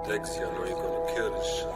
Dexy, I know you're gonna kill this shit.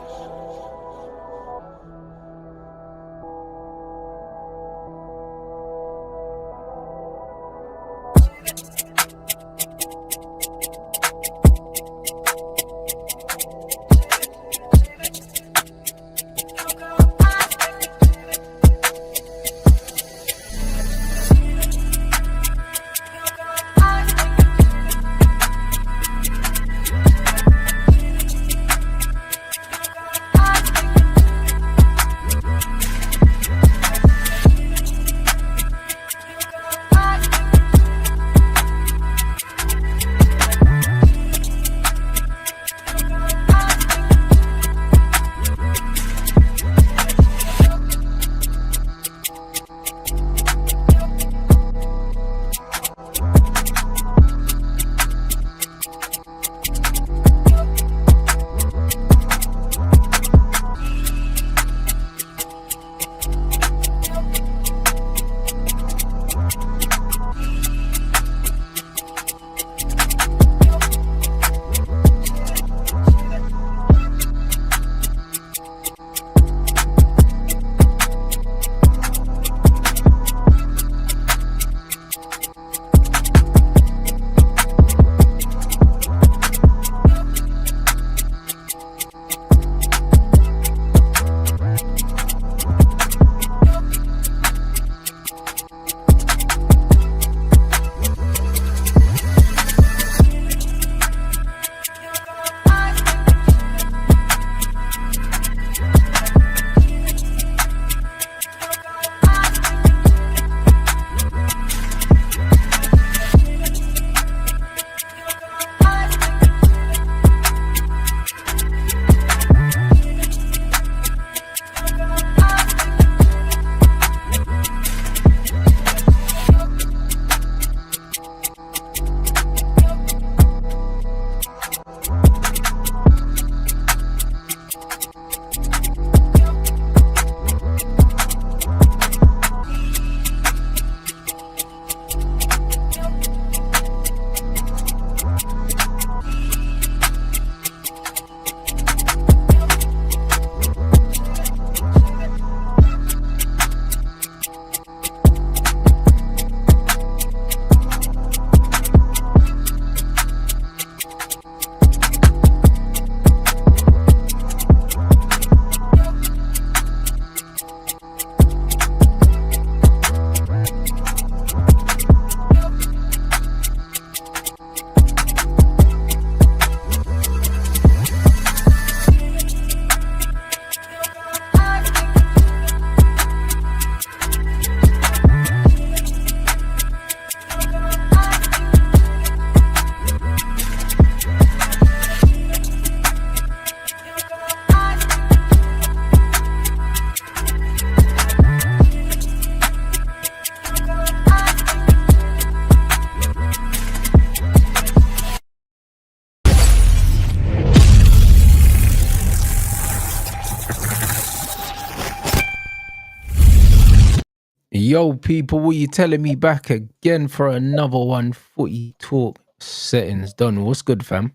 Yo, people, what you telling me back again for another one? Footy talk settings done. What's good, fam?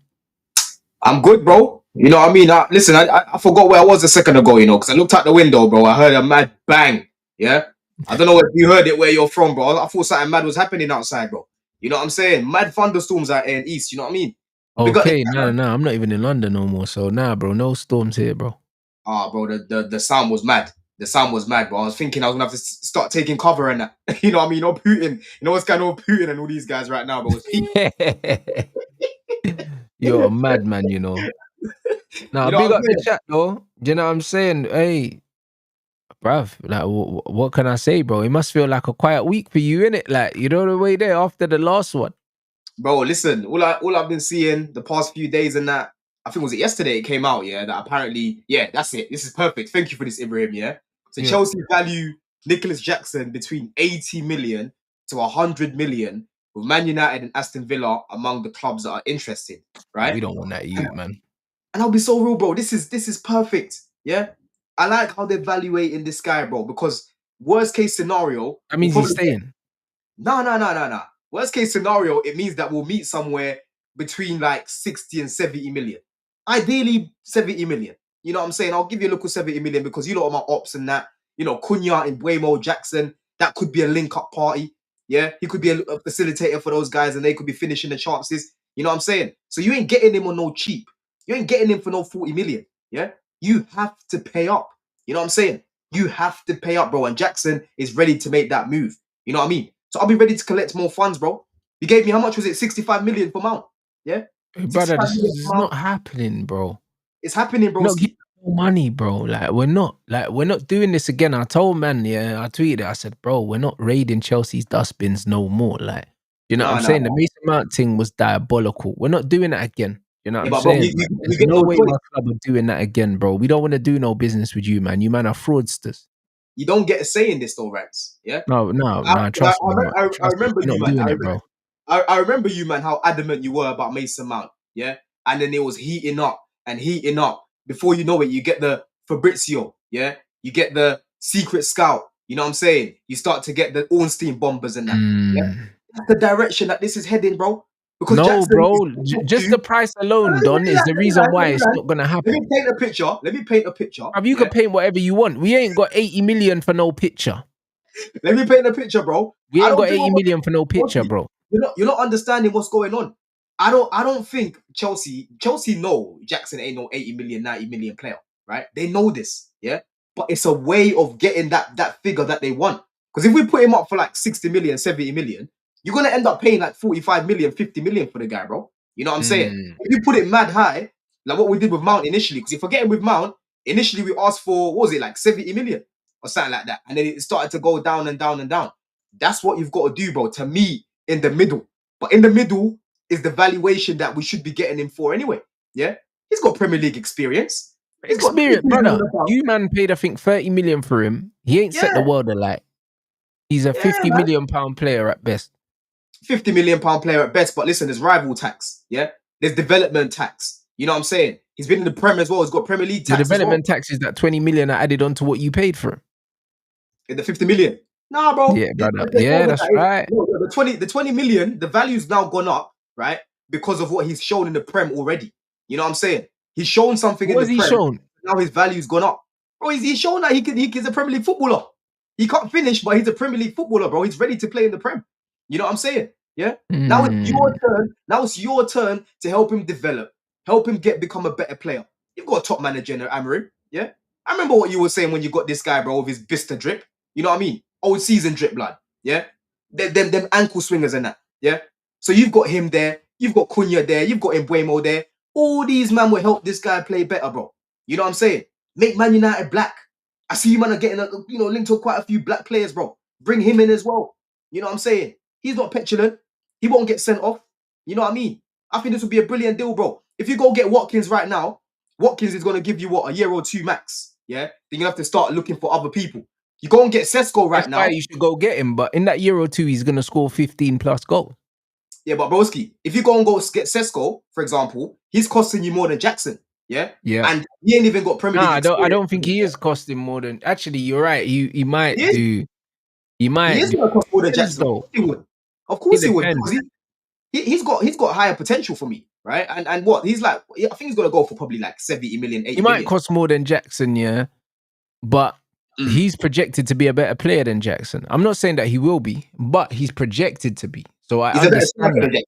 I'm good, bro. You know what I mean? Listen, I forgot where I was a second ago, you know, because I looked out the window, bro. I heard a mad bang. Yeah. I don't know if you heard it where you're from, bro. I thought something mad was happening outside, bro. You know what I'm saying? Mad thunderstorms out here in East. You know what I mean? Okay, no, I'm not even in London no more. So bro, no storms here, bro. Bro, the sound was mad. The sound was mad, bro. I was thinking I was gonna have to start taking cover and that. You know what I mean? You know Putin. You know what's going on with Putin and all these guys right now, bro. You're a madman, you know. Now, big up the chat, though. Do you know what I'm saying? Hey, bruv, like, what can I say, bro? It must feel like a quiet week for you, innit? Like, you know the way there after the last one. Bro, listen, all I've been seeing the past few days and that, I think was it yesterday it came out, yeah, that apparently, yeah, that's it. This is perfect. Thank you for this, Ibrahim, yeah? So yeah. Chelsea value Nicolas Jackson between 80 million to 100 million, with Man United and Aston Villa among the clubs that are interested, right? We don't want that youth, man. And I'll be so real, bro. This is perfect, yeah? I like how they're evaluating this guy, bro, because worst case scenario... That means he's staying. No. Worst case scenario, it means that we'll meet somewhere between like 60 and 70 million. Ideally, 70 million. You know what I'm saying? I'll give you a look at 70 million because you lot are my ops and that. You know, Cunha and Buemo Jackson, that could be a link-up party. Yeah, he could be a facilitator for those guys and they could be finishing the chances. You know what I'm saying? So you ain't getting him on no cheap. You ain't getting him for no 40 million. Yeah, you have to pay up. You know what I'm saying? You have to pay up, bro. And Jackson is ready to make that move. You know what I mean? So I'll be ready to collect more funds, bro. You gave me, how much was it? 65 million for Mount. Yeah? Hey, brother, this is not happening, bro. It's happening, bro. Not giving more money, bro. Like we're not doing this again. I told man, yeah, I tweeted it. I said, bro, we're not raiding Chelsea's dustbins no more. Like, you know what I'm saying? The Mason Mount thing was diabolical. We're not doing that again. You know what I'm saying? There's no way my club are doing that again, bro. We don't want to do no business with you, man. You man are fraudsters. You don't get a say in this though, Rants. Yeah? No, trust me. I remember you, man. Doing it, bro. I remember you, man, how adamant you were about Mason Mount. Yeah? And then it was heating up and heating up. Before you know it, you get the Fabrizio. Yeah? You get the secret scout. You know what I'm saying? You start to get the Ornstein bombers and that. Yeah? That's the direction that this is heading, bro. Because no, bro, just the price alone, Don, is the reason why it's not going to happen. Let me paint a picture. You can paint whatever you want. We ain't got 80 million for no picture. Let me paint a picture, bro. We ain't got 80 million for no picture, bro. You're not understanding what's going on. I don't think Chelsea know Jackson ain't no 80 million, 90 million player, right? They know this, yeah? But it's a way of getting that figure that they want. Because if we put him up for like 60 million, 70 million, you're going to end up paying like 45 million, 50 million for the guy, bro. You know what I'm saying? If you put it mad high, like what we did with Mount initially, because if we're getting with Mount, initially we asked for, what was it, like 70 million or something like that. And then it started to go down and down and down. That's what you've got to do, bro, to me, in the middle. But in the middle is the valuation that we should be getting him for anyway. Yeah? He's got Premier League experience. Brother. You man paid, I think, 30 million for him. He ain't set the world alight. He's a 50 million pound player at best. 50 million pound player at best, but listen, there's rival tax, yeah? There's development tax. You know what I'm saying? He's been in the Prem as well. He's got Premier League tax. The development tax is that 20 million I added on to what you paid for him. In the 50 million? Nah, bro. Yeah, brother. Yeah, that's right. The 20 million, the value's now gone up, right? Because of what he's shown in the Prem already. You know what I'm saying? He's shown something in the Prem. What has he shown? Now his value's gone up. Bro, he's shown that he's a Premier League footballer. He can't finish, but he's a Premier League footballer, bro. He's ready to play in the Prem. You know what I'm saying? Yeah. Now it's your turn. Now it's your turn to help him develop, help him become a better player. You've got a top manager in Amarim. Yeah. I remember what you were saying when you got this guy, bro, with his Bista drip. You know what I mean? Old season drip, blood. Yeah. Them ankle swingers and that. Yeah. So you've got him there. You've got Cunha there. You've got Buemo there. All these man will help this guy play better, bro. You know what I'm saying? Make Man United black. I see you man are getting linked to quite a few black players, bro. Bring him in as well. You know what I'm saying? He's not petulant. He won't get sent off. You know what I mean? I think this would be a brilliant deal, bro. If you go get Watkins right now, Watkins is going to give you, what, a year or two max. Yeah? Then you have to start looking for other people. You go and get Sesko right now. That's why you should go get him. But in that year or two, he's going to score 15 plus goals. Yeah, but broski, if you go and get Sesko, for example, he's costing you more than Jackson. Yeah? Yeah. And he ain't even got Premier League experience. I don't think he is costing more than... Actually, you're right. He might do... He might... He is going to cost more than Jackson. Though. He would. Of course he would. He's got higher potential for me, right? And what? He's like... I think he's going to go for probably like 70 million, 80 million. He might cost more than Jackson, yeah. But he's projected to be a better player than Jackson. I'm not saying that he will be, but he's projected to be. So I understand that.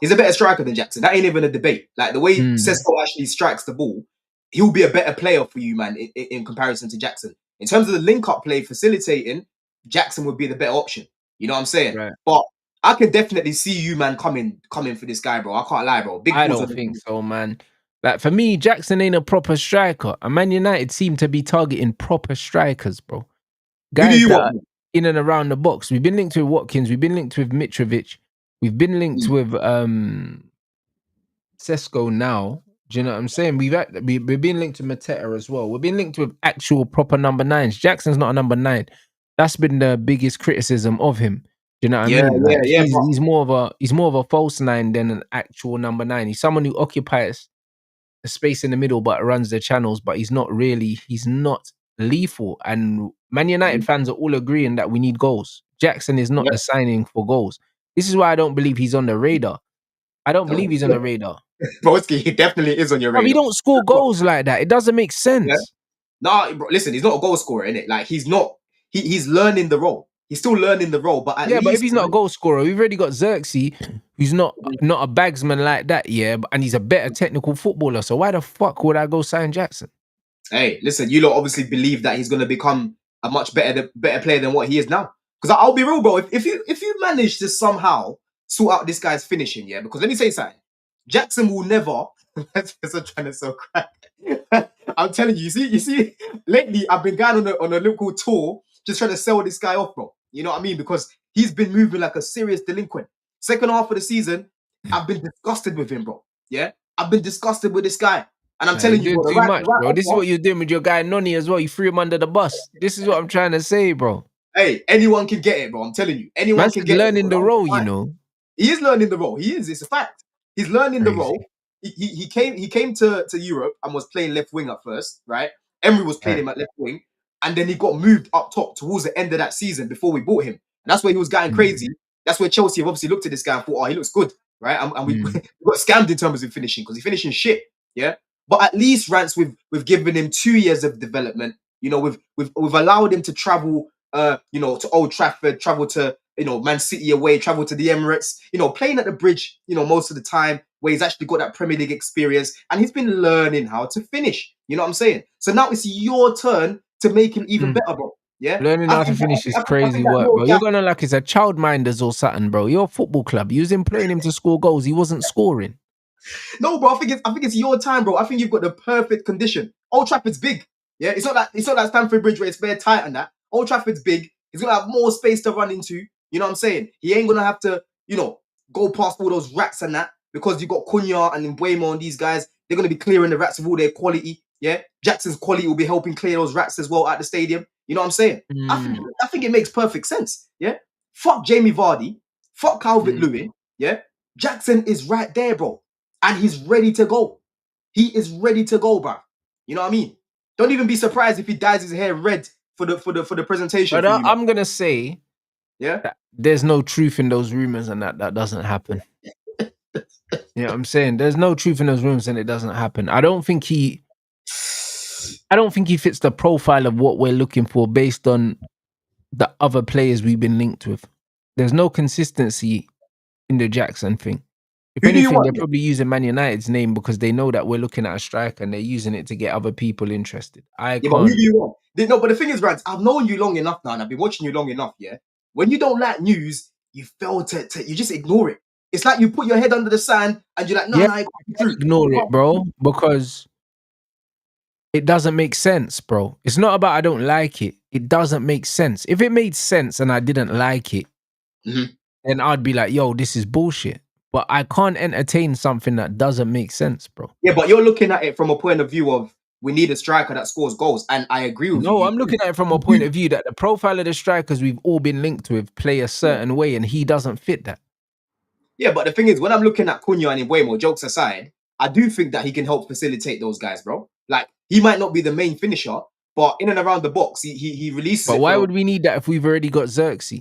He's a better striker than Jackson. That ain't even a debate. Like the way Sesko actually strikes the ball, he'll be a better player for you, man, in comparison to Jackson. In terms of the link-up play, facilitating, Jackson would be the better option. You know what I'm saying? Right. But I can definitely see you, man, coming for this guy, bro. I can't lie, bro. I don't think so, man. Like for me, Jackson ain't a proper striker. And Man United seem to be targeting proper strikers, bro. Guys that are in and around the box. We've been linked with Watkins. We've been linked with Mitrovic. We've been linked with Sesko now. Do you know what I'm saying? We've been linked to Mateta as well. We've been linked with actual proper number 9s. Jackson's not a number 9. That's been the biggest criticism of him. Do you know what I mean? Like, he's more of a false 9 than an actual number 9. He's someone who occupies the space in the middle but runs the channels, but he's not lethal. And Man United fans are all agreeing that we need goals. Jackson is not the signing for goals. This is why I don't believe he's on the radar. I don't believe he's on the radar. Broski, he definitely is on your radar. But he don't score goals like that. It doesn't make sense. Yeah. No, bro, listen, he's not a goal scorer, innit? Like, he's not. He's learning the role. He's still learning the role, but at least, but if he's not a goal scorer, we've already got Xerxes, who's not a bagsman like that, and he's a better technical footballer. So why the fuck would I go sign Jackson? Hey, listen, you lot obviously believe that he's going to become a much better player than what he is now. Because I'll be real, bro. If you manage to somehow sort out this guy's finishing, yeah. Because let me say something, Jackson will never. That's trying to sell crack. I'm telling you. You see. Lately, I've been going on a local tour, just trying to sell this guy off, bro. You know what I mean? Because he's been moving like a serious delinquent. Second half of the season, I've been disgusted with him, bro. Yeah, I've been disgusted with this guy. And I'm telling you, bro, too much, bro. This is what you're doing with your guy Noni as well. You threw him under the bus. This is what I'm trying to say, bro. Hey, anyone can get it, bro. I'm telling you, anyone can get it. Learning the role, you know. He is learning the role. He is. It's a fact. He's learning the role. He came to Europe and was playing left wing at first, right? Emery was playing him at left wing, and then he got moved up top towards the end of that season before we bought him. And that's where he was getting crazy. That's where Chelsea have obviously looked at this guy and thought, oh, he looks good, right? And we got scammed in terms of finishing because he's finishing shit, yeah. But at least, Rants, we've given him 2 years of development. You know, we've allowed him to travel, you know, to Old Trafford, travel to, you know, Man City away, travel to the Emirates, you know, playing at the Bridge, you know, most of the time, where he's actually got that Premier League experience, and he's been learning how to finish. You know what I'm saying? So now it's your turn to make him even better, bro. Yeah, learning how to finish is crazy work, bro. You're gonna like it's a childminders or something, bro. You're a football club. You was employing him to score goals. He wasn't scoring. No, bro. I think it's your time, bro. I think you've got the perfect condition. Old Trafford's big. Yeah, it's not that Stamford Bridge where it's very tight and that. Old Trafford's big. He's gonna have more space to run into. You know what I'm saying? He ain't gonna have to, you know, go past all those rats and that because you got Cunha and Mbeumo and these guys. They're gonna be clearing the rats of all their quality. Yeah, Jackson's quality will be helping clear those rats as well at the stadium. You know what I'm saying? I think it makes perfect sense. Yeah, fuck Jamie Vardy, fuck Calvert-Lewin. Yeah, Jackson is right there, bro, and he's ready to go. He is ready to go, bro. You know what I mean? Don't even be surprised if he dyes his hair red for the presentation. But I'm gonna say, that there's no truth in those rumors, and that doesn't happen. You know what I'm saying? There's no truth in those rumors, and it doesn't happen. I don't think he fits the profile of what we're looking for based on the other players we've been linked with. There's no consistency in the Jackson thing. If anything, they're probably using Man United's name because they know that we're looking at a striker and they're using it to get other people interested. But who do you want? No, but the thing is, Rants, I've known you long enough now and I've been watching you long enough, yeah? When you don't like news, you fail to you just ignore it. It's like you put your head under the sand and you're like, no, I ignore it, bro, because it doesn't make sense, bro. It's not about I don't like it. It doesn't make sense. If it made sense and I didn't like it, then I'd be like, yo, this is bullshit. But I can't entertain something that doesn't make sense, bro. Yeah, but you're looking at it from a point of view of we need a striker that scores goals. And I agree with you. No, I'm looking at it from a point of view that the profile of the strikers we've all been linked with play a certain way and he doesn't fit that. Yeah, but the thing is, when I'm looking at Cunha and Mbeumo, jokes aside, I do think that he can help facilitate those guys, bro. Like, he might not be the main finisher, but in and around the box, he releases. But why would we need that if we've already got Xerxes?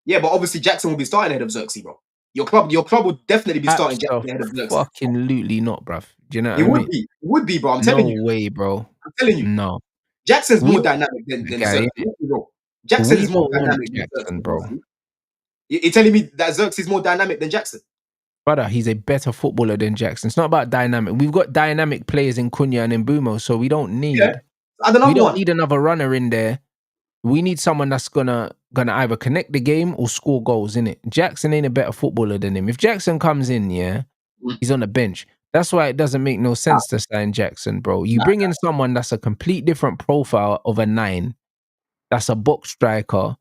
Yeah, but obviously Jackson will be starting ahead of Xerxes, bro. Your club will definitely be starting Jackson ahead of Xerxes. Fucking lutely not, bruv. Do you know what I mean? It would be, bro. I'm telling you. No way, bro. I'm telling you. No. Jackson's more dynamic than Xerxes. Jackson is more dynamic than Jackson, bro. You're telling me that Xerxes is more dynamic than Jackson? Brother, he's a better footballer than Jackson. It's not about dynamic. We've got dynamic players in Cunha and Mbeumo, so we don't need. We don't need another runner in there. We need someone that's gonna either connect the game or score goals, innit? Jackson ain't a better footballer than him. If Jackson comes in, he's on the bench. That's why it doesn't make no sense to sign Jackson, bro. You bring in someone that's a complete different profile of a 9, that's a box striker,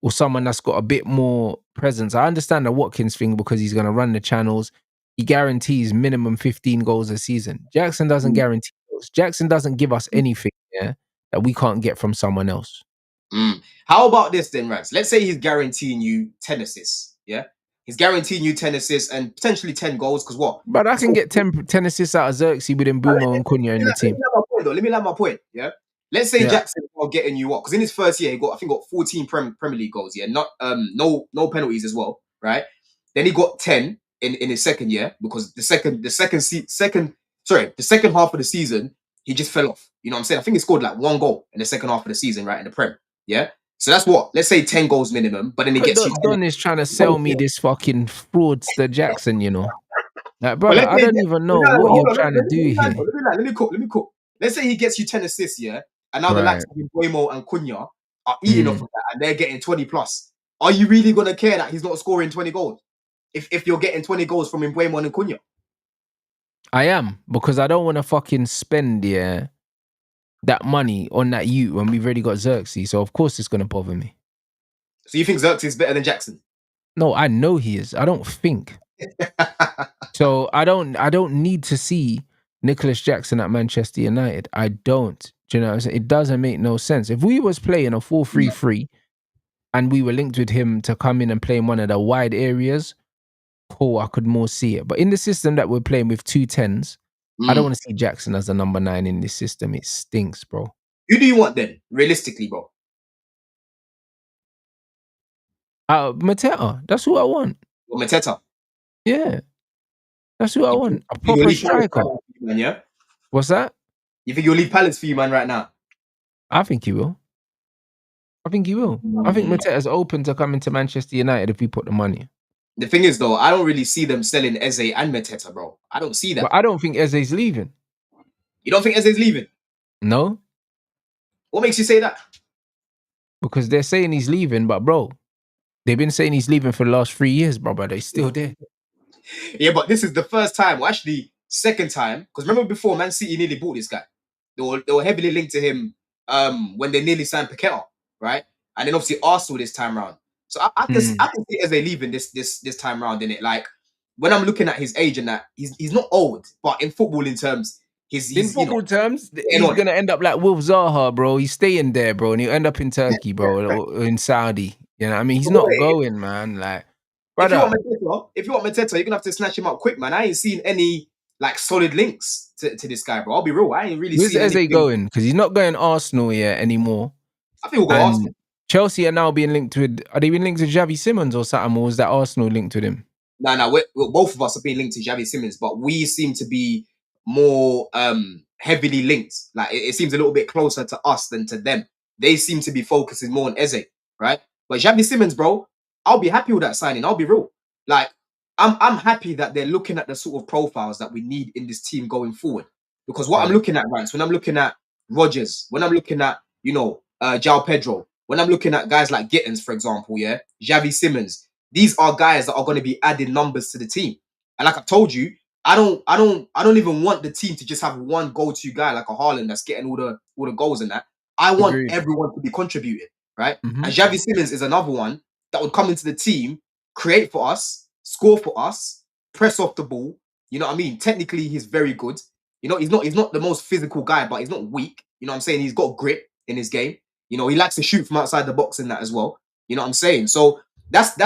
or someone that's got a bit more presence. I understand the Watkins thing because he's going to run the channels. He guarantees minimum 15 goals a season. Jackson doesn't guarantee goals. Jackson doesn't give us anything that we can't get from someone else. How about this then, Rants? Let's say he's guaranteeing you 10 assists, yeah? He's guaranteeing you 10 assists and potentially 10 goals, because what? But I can get 10 assists out of Xerxes with Mbeumo and Cunha in the team. Let me land my point, yeah? Let's say Jackson are getting you what? Because in his first year, he got 14 Premier League goals, yeah? Not no penalties as well. right? Then he got 10 in his second year because the second half of the season he just fell off. You know what I'm saying? I think he scored like 1 goal in the second half of the season, right, in the Prem. Yeah. So that's what, let's say 10 goals minimum, but then he gets you 10. Don is trying to sell me this fucking fraudster Jackson, you know. Like, brother, let's I say- don't even know no, what hold you're on, trying to let do me here. Let me cook. Let's say he gets you 10 assists, yeah, and now the Right. likes of Mbeumo and Cunha are eating off of that, and they're getting 20 plus. Are you really gonna care that he's not scoring 20 goals? If you're getting 20 goals from Mbeumo and Cunha? I am, because I don't want to fucking spend that money on that youth when we've already got Xerxes. So of course it's gonna bother me. So you think Xerxes is better than Jackson? No, I know he is. I don't think. So I don't need to see Nicolas Jackson at Manchester United. I don't. Do you know what I'm saying? It doesn't make no sense. If we was playing a 4-3-3 and we were linked with him to come in and play in one of the wide areas, cool, I could more see it. But in the system that we're playing with 2 10s, I don't want to see Jackson as a number 9 in this system. It stinks, bro. Who do you want then, realistically, bro? Mateta, that's who I want. Or Mateta? Yeah. That's who I want. A You'll proper leave Palace striker. for you, man, yeah? What's that? You think you'll leave Palace for you, man, right now? I think he will. I think Mateta's open to coming to Manchester United if we put the money. The thing is, though, I don't really see them selling Eze and Mateta, bro. I don't see that. But I don't think Eze's leaving. You don't think Eze's leaving? No? What makes you say that? Because they're saying he's leaving, but bro, they've been saying he's leaving for the last 3 years, bro, but he's still there. Yeah, but this is the first time, well, actually, second time, because remember before Man City nearly bought this guy. They were heavily linked to him when they nearly signed Paqueta, right? And then obviously Arsenal this time round. So I can see Eze leaving this time round, innit? Like, when I'm looking at his age and that, he's not old, but in footballing terms, he's In football terms, he's on. going to end up like Wolf Zaha, bro. He's staying there, bro, and he'll end up in Turkey, bro, or in Saudi. You know what I mean? He's not going, man. Like, brother. If you want Mateta, you're going to have to snatch him up quick, man. I ain't seen any like solid links to this guy, bro. I'll be real. I ain't really Where's seen Eze going? Because he's not going Arsenal yet anymore. I think we'll go Arsenal. Chelsea are now being linked with... Are they being linked to Xavi Simons or something? Or was that Arsenal linked with him? No. Both of us are being linked to Xavi Simons, but we seem to be more heavily linked. Like, it seems a little bit closer to us than to them. They seem to be focusing more on Eze, right? But Xavi Simons, bro, I'll be happy with that signing. I'll be real. Like, I'm happy that they're looking at the sort of profiles that we need in this team going forward. Because what I'm looking at, Rants, when I'm looking at Rodgers, when I'm looking at, João Pedro, when I'm looking at guys like Gittins, for example, yeah, Xavi Simons, these are guys that are going to be adding numbers to the team. And like I told you, I don't even want the team to just have one go-to guy like a Haaland that's getting all the goals and that. I want everyone to be contributing, right? And Xavi Simons is another one that would come into the team, create for us, score for us, press off the ball. You know what I mean? Technically, he's very good. You know, he's not the most physical guy, but he's not weak. You know what I'm saying? He's got grit in his game. You know, he likes to shoot from outside the box in that as well. You know what I'm saying? So that's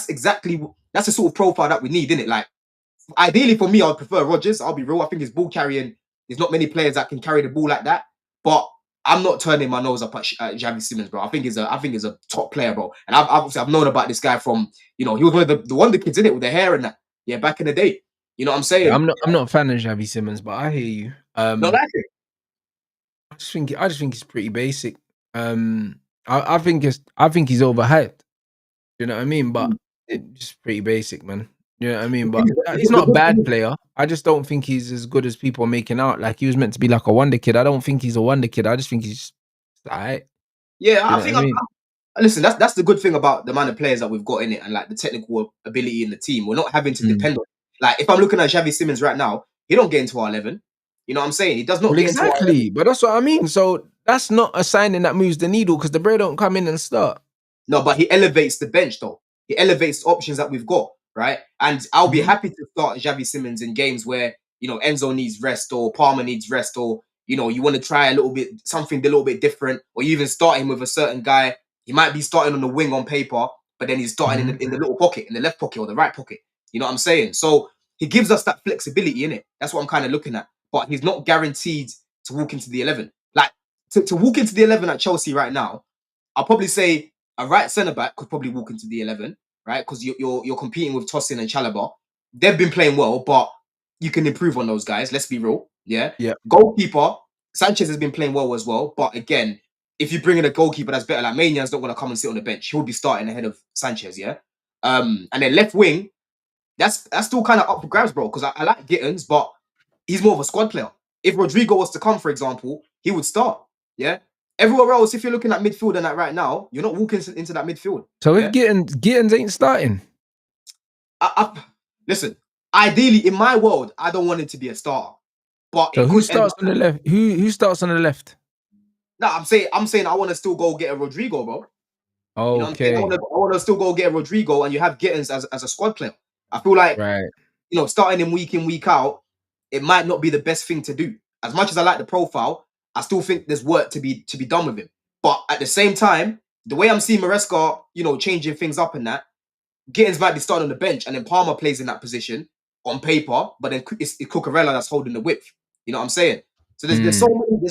exactly the sort of profile that we need, isn't it? Like, ideally for me, I'd prefer Rodgers. I'll be real. I think his ball carrying, there's not many players that can carry the ball like that. But I'm not turning my nose up at Xavi Simons, bro. I think he's a top player, bro. And I've known about this guy from, he was one of the wonder kids in it with the hair and that. Yeah, back in the day. You know what I'm saying? Yeah, I'm not a fan of Xavi Simons, but I hear you. Not like it. I just think he's pretty basic. I think he's overhyped. You know what I mean? But it's just pretty basic, man. You know what I mean? But he's not a bad player. I just don't think he's as good as people are making out. Like, he was meant to be like a wonder kid. I don't think he's a wonder kid. I just think he's alright. Yeah, I think. Listen, that's the good thing about the amount of players that we've got in it and like the technical ability in the team. We're not having to depend on. Like, if I'm looking at Xavi Simons right now, he don't get into our 11. You know what I'm saying? He does not get into our 11. But that's what I mean. So that's not a signing that moves the needle because the bro don't come in and start. No, but he elevates the bench though. He elevates the options that we've got, right? And I'll be happy to start Xavi Simons in games where, Enzo needs rest or Palmer needs rest or, you want to try something a little bit different, or you even start him with a certain guy. He might be starting on the wing on paper, but then he's starting in the little pocket, in the left pocket or the right pocket. You know what I'm saying? So he gives us that flexibility in it. That's what I'm kind of looking at. But he's not guaranteed to walk into the 11. Like, to walk into the 11 at Chelsea right now, I'll probably say a right centre-back could probably walk into the 11. right? Because you're competing with Tosin and Chalobah. They've been playing well, but you can improve on those guys. Let's be real. Yeah. Goalkeeper, Sanchez has been playing well as well. But again, if you bring in a goalkeeper that's better, like Maignan not going to come and sit on the bench. He'll be starting ahead of Sanchez, yeah? And then left wing, that's still kind of up for grabs, bro, because I like Gittins, but he's more of a squad player. If Rodrigo was to come, for example, he would start, yeah? Everywhere else, if you're looking at midfield and that right now, you're not walking into that midfield. So if Gittins ain't starting? Listen, ideally, in my world, I don't want him to be a starter. But so who starts on the left? Who starts on the left? No, I'm saying I want to still go get a Rodrigo, bro. Okay. You know I want to still go get a Rodrigo, and you have Gittins as a squad player. I feel like, starting him week in, week out, it might not be the best thing to do. As much as I like the profile, I still think there's work to be done with him. But at the same time, the way I'm seeing Maresca, changing things up and that, Gittins might be starting on the bench, and then Palmer plays in that position on paper, but then it's Cucurella that's holding the width. You know what I'm saying? So there's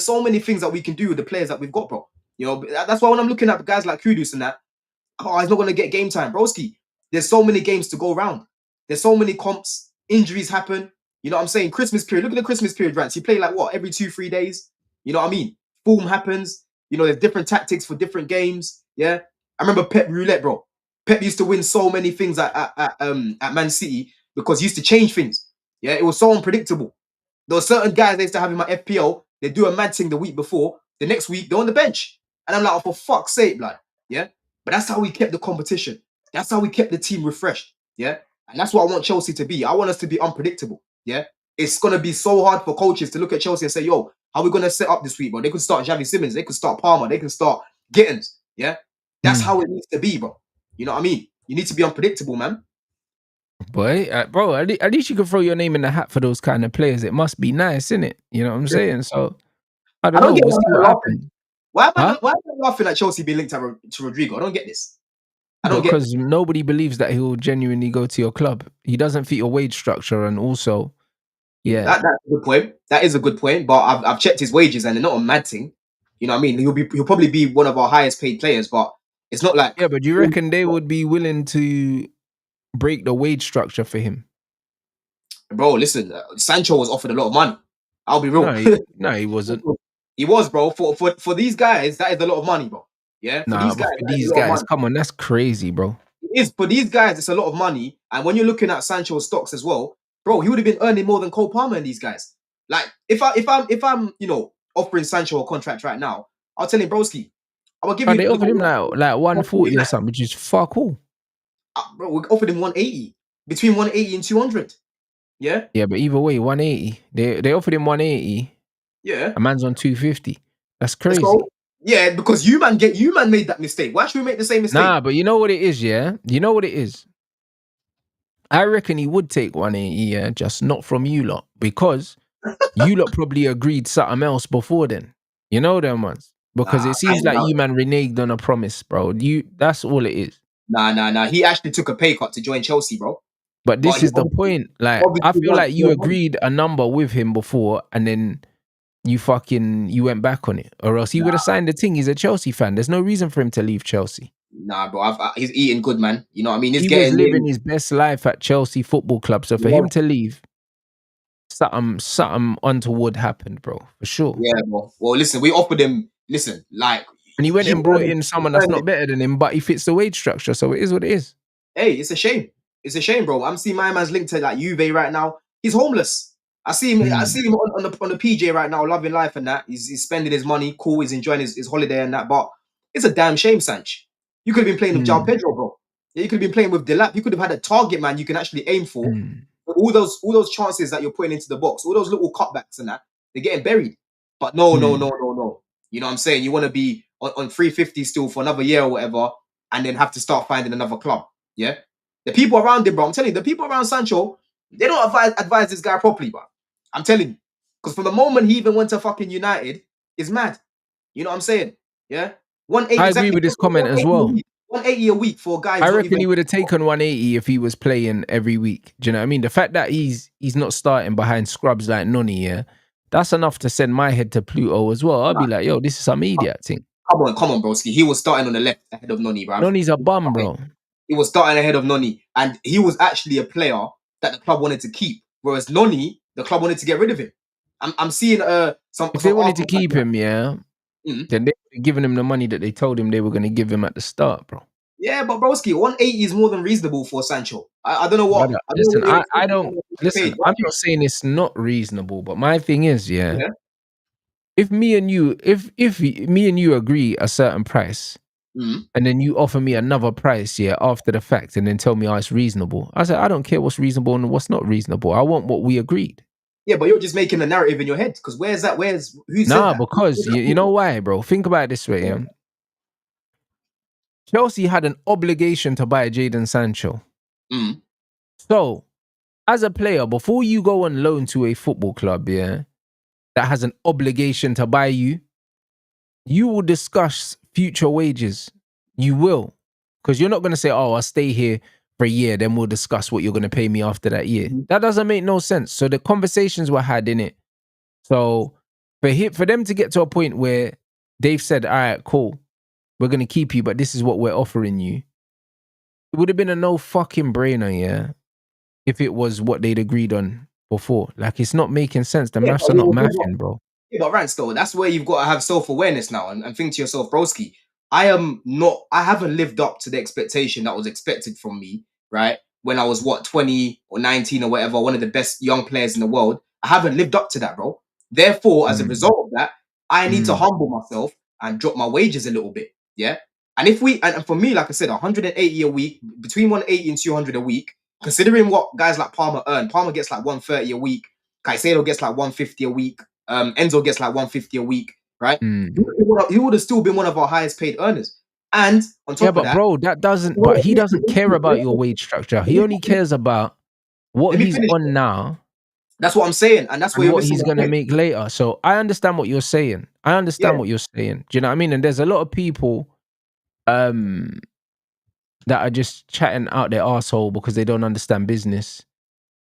so many things that we can do with the players that we've got, bro. That's why when I'm looking at guys like Kudus and that, he's not going to get game time, broski. There's so many games to go around. There's so many comps. Injuries happen. You know what I'm saying? Christmas period. Look at the Christmas period, Rants. You play like what? Every 2-3 days? You know what I mean? Form happens. There's different tactics for different games. Yeah. I remember Pep Roulette, bro. Pep used to win so many things at Man City because he used to change things. Yeah. It was so unpredictable. There were certain guys they used to have in my FPL. They do a mad thing the week before. The next week, they're on the bench. And I'm like, oh, for fuck's sake, blood. Yeah. But that's how we kept the competition. That's how we kept the team refreshed. Yeah. And that's what I want Chelsea to be. I want us to be unpredictable. Yeah. It's going to be so hard for coaches to look at Chelsea and say, yo, how are we going to set up this week, bro? They could start Xavi Simons. They could start Palmer. They can start Gittins. Yeah. That's how it needs to be, bro. You know what I mean? You need to be unpredictable, man. Boy, bro, at least you can throw your name in the hat for those kind of players. It must be nice, innit? You know what I'm saying? So, I don't know. We'll see what happens. Why am I laughing at Chelsea being linked to Rodrigo? I don't get this. Because nobody believes that he'll genuinely go to your club. He doesn't fit your wage structure, and also, yeah, that's a good point. That is a good point. But I've checked his wages, and they're not a mad thing. You know what I mean? He'll probably be one of our highest paid players, but it's not like but do you reckon they would be willing to break the wage structure for him? Bro, listen, Sancho was offered a lot of money. I'll be real. No, he wasn't. He was, bro. For these guys, that is a lot of money, bro. Yeah, for these guys, come on, that's crazy, bro. It is for these guys. It's a lot of money, and when you're looking at Sancho's stocks as well, bro, he would have been earning more than Cole Palmer and these guys. Like, if I'm offering Sancho a contract right now, I'll tell him, broski, I'm gonna give you. They offered him like 140 or something, which is fuck all. Bro, we offered him 180, between 180 and 200. Yeah. Yeah, but either way, 180. They offered him 180. Yeah. A man's on 250. That's crazy. Yeah, because you man made that mistake. Why should we make the same mistake? Nah, but you know what it is, yeah? You know what it is? I reckon he would take 180, yeah, just not from you lot. Because you lot probably agreed something else before then. You know them ones. Because it seems like you man reneged on a promise, bro. That's all it is. Nah. He actually took a pay cut to join Chelsea, bro. But this is the point. Like, I feel like you agreed a number with him before, and then you went back on it, or else he would have signed the thing. He's a Chelsea fan. There's no reason for him to leave Chelsea. Nah, bro, he's eating good, man. You know what I mean? He was living his best life at Chelsea Football Club. So for him to leave, something untoward happened, bro, for sure. Yeah, bro. Well, listen, we offered him. Listen, like, and he went and brought in someone that's not better than him, but he fits the wage structure. So it is what it is. Hey, it's a shame. It's a shame, bro. I'm seeing my man's linked to like Juve right now. He's homeless. I see him on the PJ right now, loving life and that. He's spending his money, cool. He's enjoying his holiday and that. But it's a damn shame, Sanch. You could have been playing with João Pedro, bro. Yeah, you could have been playing with Delap. You could have had a target man you can actually aim for. But all those chances that you're putting into the box, all those little cutbacks and that, they're getting buried. But no. You know what I'm saying? You want to be on 350 still for another year or whatever, and then have to start finding another club. Yeah. The people around him, bro. I'm telling you, the people around Sancho, they don't advise this guy properly, bro. I'm telling you. Because from the moment he even went to fucking United, it's mad. You know what I'm saying? Yeah? 180. I agree with this comment as well. 180 a week for a guy. I reckon he would have taken 180 if he was playing every week. Do you know what I mean? The fact that he's not starting behind scrubs like Noni, yeah, that's enough to send my head to Pluto as well. I'll be like, yo, this is some idiot thing. Come on, broski. He was starting on the left ahead of Noni, bro. Noni's a bum, bro. It was starting ahead of Noni, and he was actually a player that the club wanted to keep, whereas Noni, the club wanted to get rid of him. I'm seeing some. If they wanted to keep him, then they would have given him the money that they told him they were going to give him at the start, bro. Yeah, but broski, 180 is more than reasonable for Sancho. I don't know what. Brother, listen, I don't listen. I'm not saying it's not reasonable, but my thing is, if me and you, if me and you agree a certain price, and then you offer me another price, after the fact, and then tell me, it's reasonable. I said, I don't care what's reasonable and what's not reasonable. I want what we agreed. Yeah, but you're just making a narrative in your head. Because who said that? Because you know why, bro? Think about it this way, Chelsea had an obligation to buy Jadon Sancho. So, as a player, before you go on loan to a football club, that has an obligation to buy you, you will discuss future wages. You will. Because you're not going to say, I'll stay here for a year, then we'll discuss what you're going to pay me after that year. That doesn't make no sense. So the conversations were had in it. So for them to get to a point where they've said, all right, cool, we're going to keep you, but this is what we're offering you. It would have been a no fucking brainer, if it was what they'd agreed on before. Like, it's not making sense. The maths are not mathing, bro. Yeah, but Rants, though, that's where you've got to have self-awareness now and think to yourself, broski, I haven't lived up to the expectation that was expected from me, right? When I was 20 or 19 or whatever, one of the best young players in the world. I haven't lived up to that, bro. Therefore, as a result of that, I need to humble myself and drop my wages a little bit. Yeah. And and for me, like I said, 180 a week, between 180 and 200 a week, considering what guys like Palmer earn. Palmer gets like 130 a week. Caicedo gets like 150 a week. Enzo gets like 150 a week, right? He would have still been one of our highest paid earners. And on top of that, bro, but he doesn't care about your wage structure. He only cares about what he's on now. That's what I'm saying, and that's what he's gonna make later. So I understand what you're saying. What you're saying. Do you know what I mean? And there's a lot of people that are just chatting out their arsehole because they don't understand business.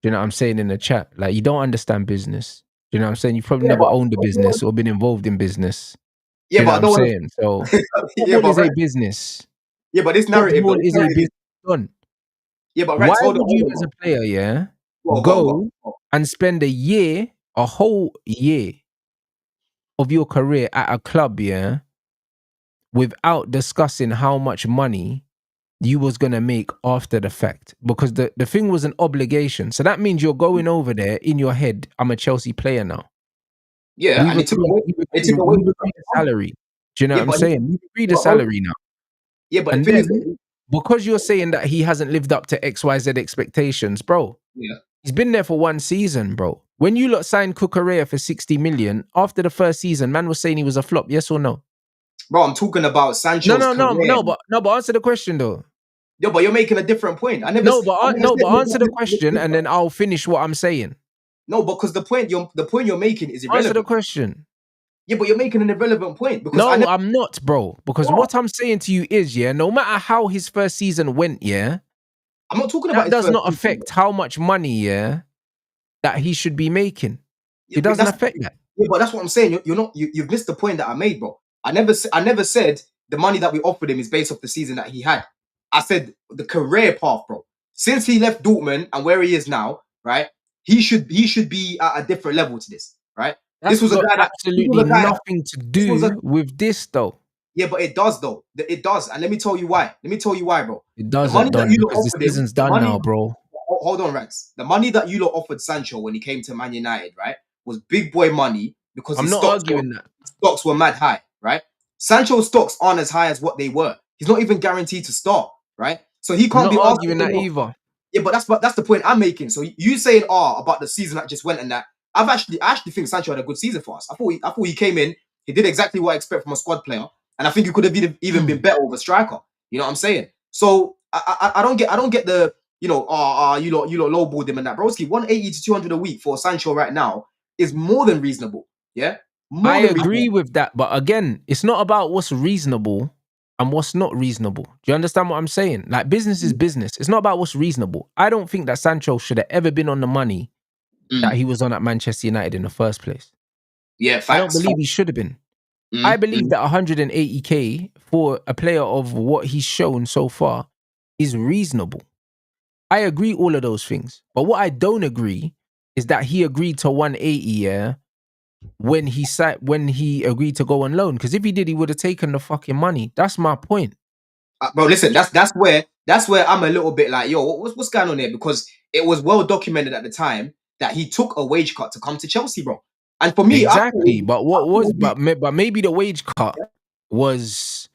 Do you know what I'm saying in the chat? Like, you don't understand business. Do you know what I'm saying? You've probably never owned a business or been involved in business. Yeah, you know but what I'm saying? So football is a business. Yeah, but this narrative is a business. Yeah, but why would you as a player, go and spend a whole year of your career at a club, without discussing how much money you was going to make after the fact? Because the thing was an obligation. So that means you're going over there in your head, I'm a Chelsea player now. Yeah, we agreed the salary. Do you know what I'm saying? We agreed the salary now. Yeah, but and then, because you're saying that he hasn't lived up to XYZ expectations, bro. Yeah. He's been there for one season, bro. When you lot signed Cucurella for 60 million, after the first season, man was saying he was a flop, yes or no? Bro, I'm talking about Sancho's career. But answer the question though. Yeah, but you're making a different point. But answer the question and then I'll finish what I'm saying. No, because the point you're making is irrelevant. Answer the question. Yeah, but you're making an irrelevant point. Because I'm not, bro. Because what I'm saying to you is, no matter how his first season went, I'm not talking about that does not affect how much money, that he should be making. It doesn't affect that. Yeah, but that's what I'm saying. You've missed the point that I made, bro. I never said the money that we offered him is based off the season that he had. I said the career path, bro. Since he left Dortmund and where he is now, right? He should be at a different level to this, right? This was a guy that absolutely nothing to do with this, though. Yeah, but it does, though. It does, and let me tell you why. Bro. It doesn't, because the season's done now, bro. Hold on, Rants. The money that you lot offered Sancho when he came to Man United, right, was big boy money because I'm not arguing that. Stocks were mad high, right? Sancho's stocks aren't as high as what they were. He's not even guaranteed to start, right? So he can't be arguing that either. Yeah, but that's the point I'm making. So you saying about the season that just went and that. I actually think Sancho had a good season for us. I thought he came in, he did exactly what I expect from a squad player, and I think he could have even been better with a striker. You know what I'm saying? So I don't get the you lot lowballed him and that. Broski, 180 to 200 a week for Sancho right now is more than reasonable. Yeah, I agree with that, but again, it's not about what's reasonable and what's not reasonable. Do you understand what I'm saying? Like, business is business. It's not about what's reasonable. I don't think that Sancho should have ever been on the money that he was on at Manchester United in the first place. Yeah, facts. I don't believe he should have been. I believe that 180k for a player of what he's shown so far is reasonable. I agree all of those things. But what I don't agree is that he agreed to 180, yeah, when he agreed to go on loan. Because if he did, he would have taken the fucking money. That's my point. Bro, listen, that's where I'm a little bit like, yo, what's going on here? Because it was well documented at the time that he took a wage cut to come to Chelsea, bro. And for me, exactly. But maybe the wage cut was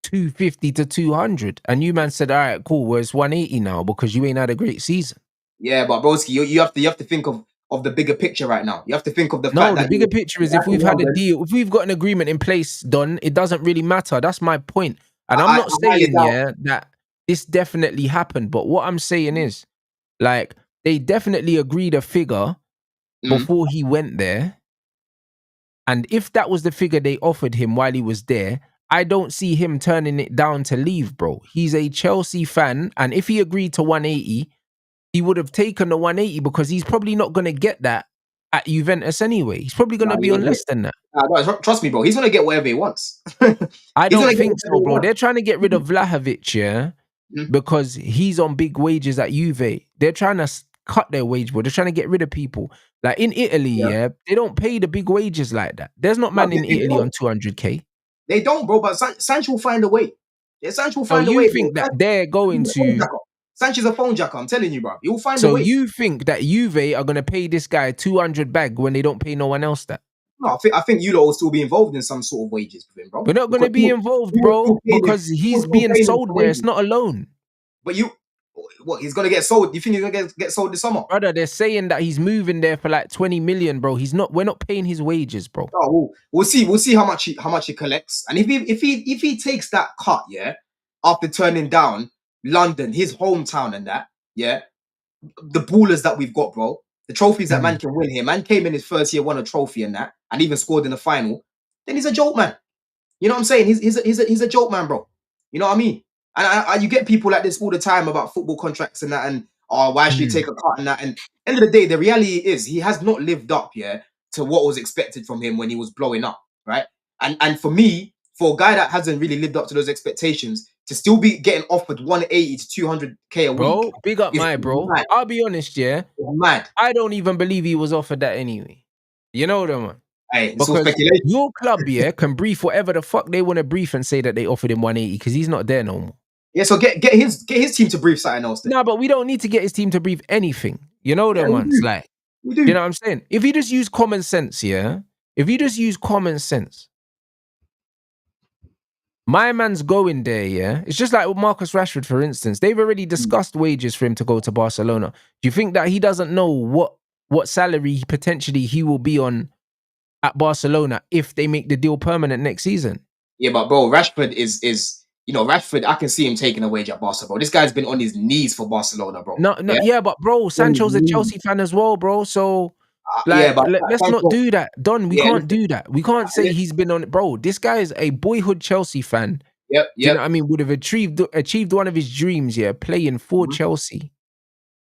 250 to 200, and you man said, all right, cool, well, it's 180 now because you ain't had a great season. Yeah, but broski, you have to think of the bigger picture right now. You have to think of the fact No, that the bigger picture is if we've had a deal, if we've got an agreement in place, Don, it doesn't really matter. That's my point. And I'm not saying, yeah, that this definitely happened. But what I'm saying is, like, they definitely agreed a figure before he went there. And if that was the figure they offered him while he was there, I don't see him turning it down to leave, bro. He's a Chelsea fan. And if he agreed to 180, he would have taken the 180 because he's probably not going to get that at Juventus anyway. He's probably going to be on less than that. Trust me, bro. He's going to get whatever he wants. I don't think so, bro. They're trying to get rid of Vlahovic, yeah, because he's on big wages at Juve. They're trying to cut their wage, bro. They're trying to get rid of people. Like in Italy, yeah, they don't pay the big wages like that. There's not man in Italy on 200k. They don't, bro. But Sancho will find a way. Yeah, Sancho will find a way. So you think that they're going to... Sancho's a phone jacker, I'm telling you, bro. He'll find a So way. you think that Juve are going to pay this guy 200 bag when they don't pay no one else that? No, I think you lot will still be involved in some sort of wages with him, bro. We're not going to be involved, bro, because he's being sold there. It's not a loan. But what, he's going to get sold? You think he's going to get sold this summer? Brother, they're saying that he's moving there for like 20 million, bro. We're not paying his wages, bro. Oh, we'll see how much he collects. And if he takes that cut, yeah, after turning down London, his hometown and that, yeah, the ballers that we've got, bro, the trophies that man can win here. Man came in his first year, won a trophy and that, and even scored in the final. Then he's a joke man. You know what I'm saying? He's a joke man, bro. You know what I mean? And you get people like this all the time about football contracts and that, and why should you take a cut and that? And end of the day, the reality is he has not lived up, yeah, to what was expected from him when he was blowing up, right? And for me, for a guy that hasn't really lived up to those expectations, to still be getting offered 180 to 200k a week. Bro, big up my bro. Mad. I'll be honest, yeah. Mad. I don't even believe he was offered that anyway. You know that, man? Hey, it's all speculation. Your club, yeah, can brief whatever the fuck they want to brief and say that they offered him 180 because he's not there no more. Yeah, so get his team to brief something else then. Nah, but we don't need to get his team to brief anything. You know that, man? It's like, you know what I'm saying? If he just use common sense, yeah? If you just use common sense, my man's going there, yeah? It's just like with Marcus Rashford, for instance. They've already discussed wages for him to go to Barcelona. Do you think that he doesn't know what salary potentially he will be on at Barcelona if they make the deal permanent next season? Yeah, but bro, Rashford is Rashford, I can see him taking a wage at Barcelona, bro. This guy's been on his knees for Barcelona, bro. No, yeah, but bro, Sancho's a Chelsea fan as well, bro. So... let's not do that. Don, we can't do that. We can't say he's been on it. Bro, this guy is a boyhood Chelsea fan. Yep. You know what I mean? Would have achieved one of his dreams, yeah, playing for Chelsea.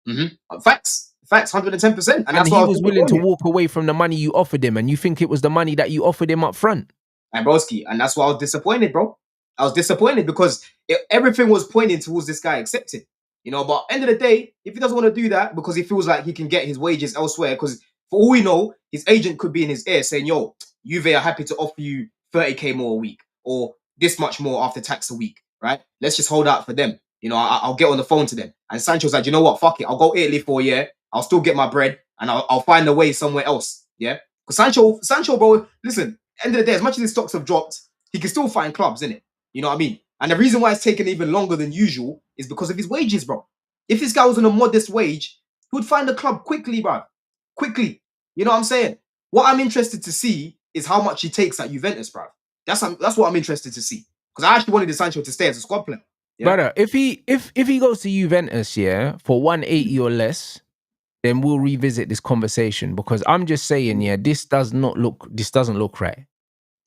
Facts, 110%. And he was willing to walk away from the money you offered him, and you think it was the money that you offered him up front. And broski, and that's why I was disappointed, bro. I was disappointed because everything was pointing towards this guy accepting. You know, but end of the day, if he doesn't want to do that because he feels like he can get his wages elsewhere, because for all we know, his agent could be in his ear saying, yo, Juve are happy to offer you 30k more a week or this much more after tax a week, right? Let's just hold out for them. You know, I'll get on the phone to them. And Sancho's like, you know what? Fuck it. I'll go Italy for a year. I'll still get my bread and I'll find a way somewhere else. Yeah? Because Sancho, bro, listen, end of the day, as much as his stocks have dropped, he can still find clubs, innit? You know what I mean? And the reason why it's taken even longer than usual is because of his wages, bro. If this guy was on a modest wage, he would find a club quickly, bro. Quickly. You know what I'm saying? What I'm interested to see is how much he takes at Juventus, bro. That's what I'm interested to see. Because I actually wanted Sancho to stay as a squad player. Yeah? Brother, if he goes to Juventus, yeah, for 180 or less, then we'll revisit this conversation. Because I'm just saying, yeah, this doesn't look right.